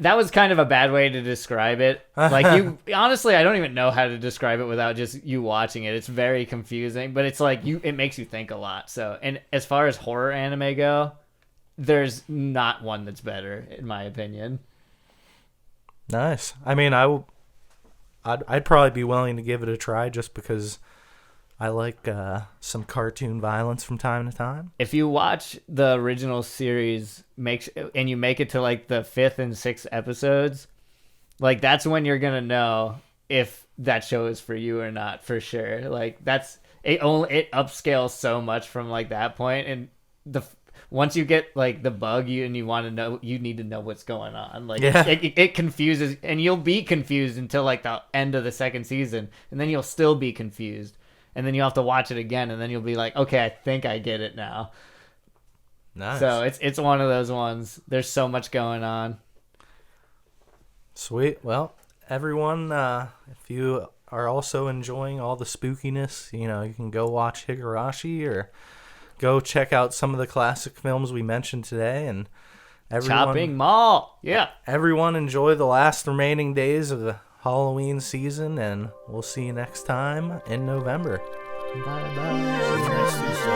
[SPEAKER 1] That was kind of a bad way to describe it. Like honestly, I don't even know how to describe it without just you watching it. It's very confusing, but it's like it makes you think a lot. So, and as far as horror anime go, there's not one that's better, in my opinion.
[SPEAKER 2] Nice. I mean, I'd probably be willing to give it a try just because I like some cartoon violence from time to time.
[SPEAKER 1] If you watch the original series, and you make it to like the 5th and 6th episodes, like that's when you're gonna know if that show is for you or not, for sure. Like it upscales so much from like that point, and once you get like the bug you want to know, you need to know what's going on. Like it confuses, and you'll be confused until like the end of the 2nd season, and then you'll still be confused, and then you'll have to watch it again, and then you'll be like, okay, I think I get it now.
[SPEAKER 2] Nice.
[SPEAKER 1] So it's one of those ones. There's so much going on.
[SPEAKER 2] Sweet. Well, everyone, if you are also enjoying all the spookiness, you can go watch Higurashi or go check out some of the classic films we mentioned today, and
[SPEAKER 1] Chopping Mall. Yeah.
[SPEAKER 2] Everyone enjoy the last remaining days of the Halloween season, and we'll see you next time in November.
[SPEAKER 1] Bye-bye.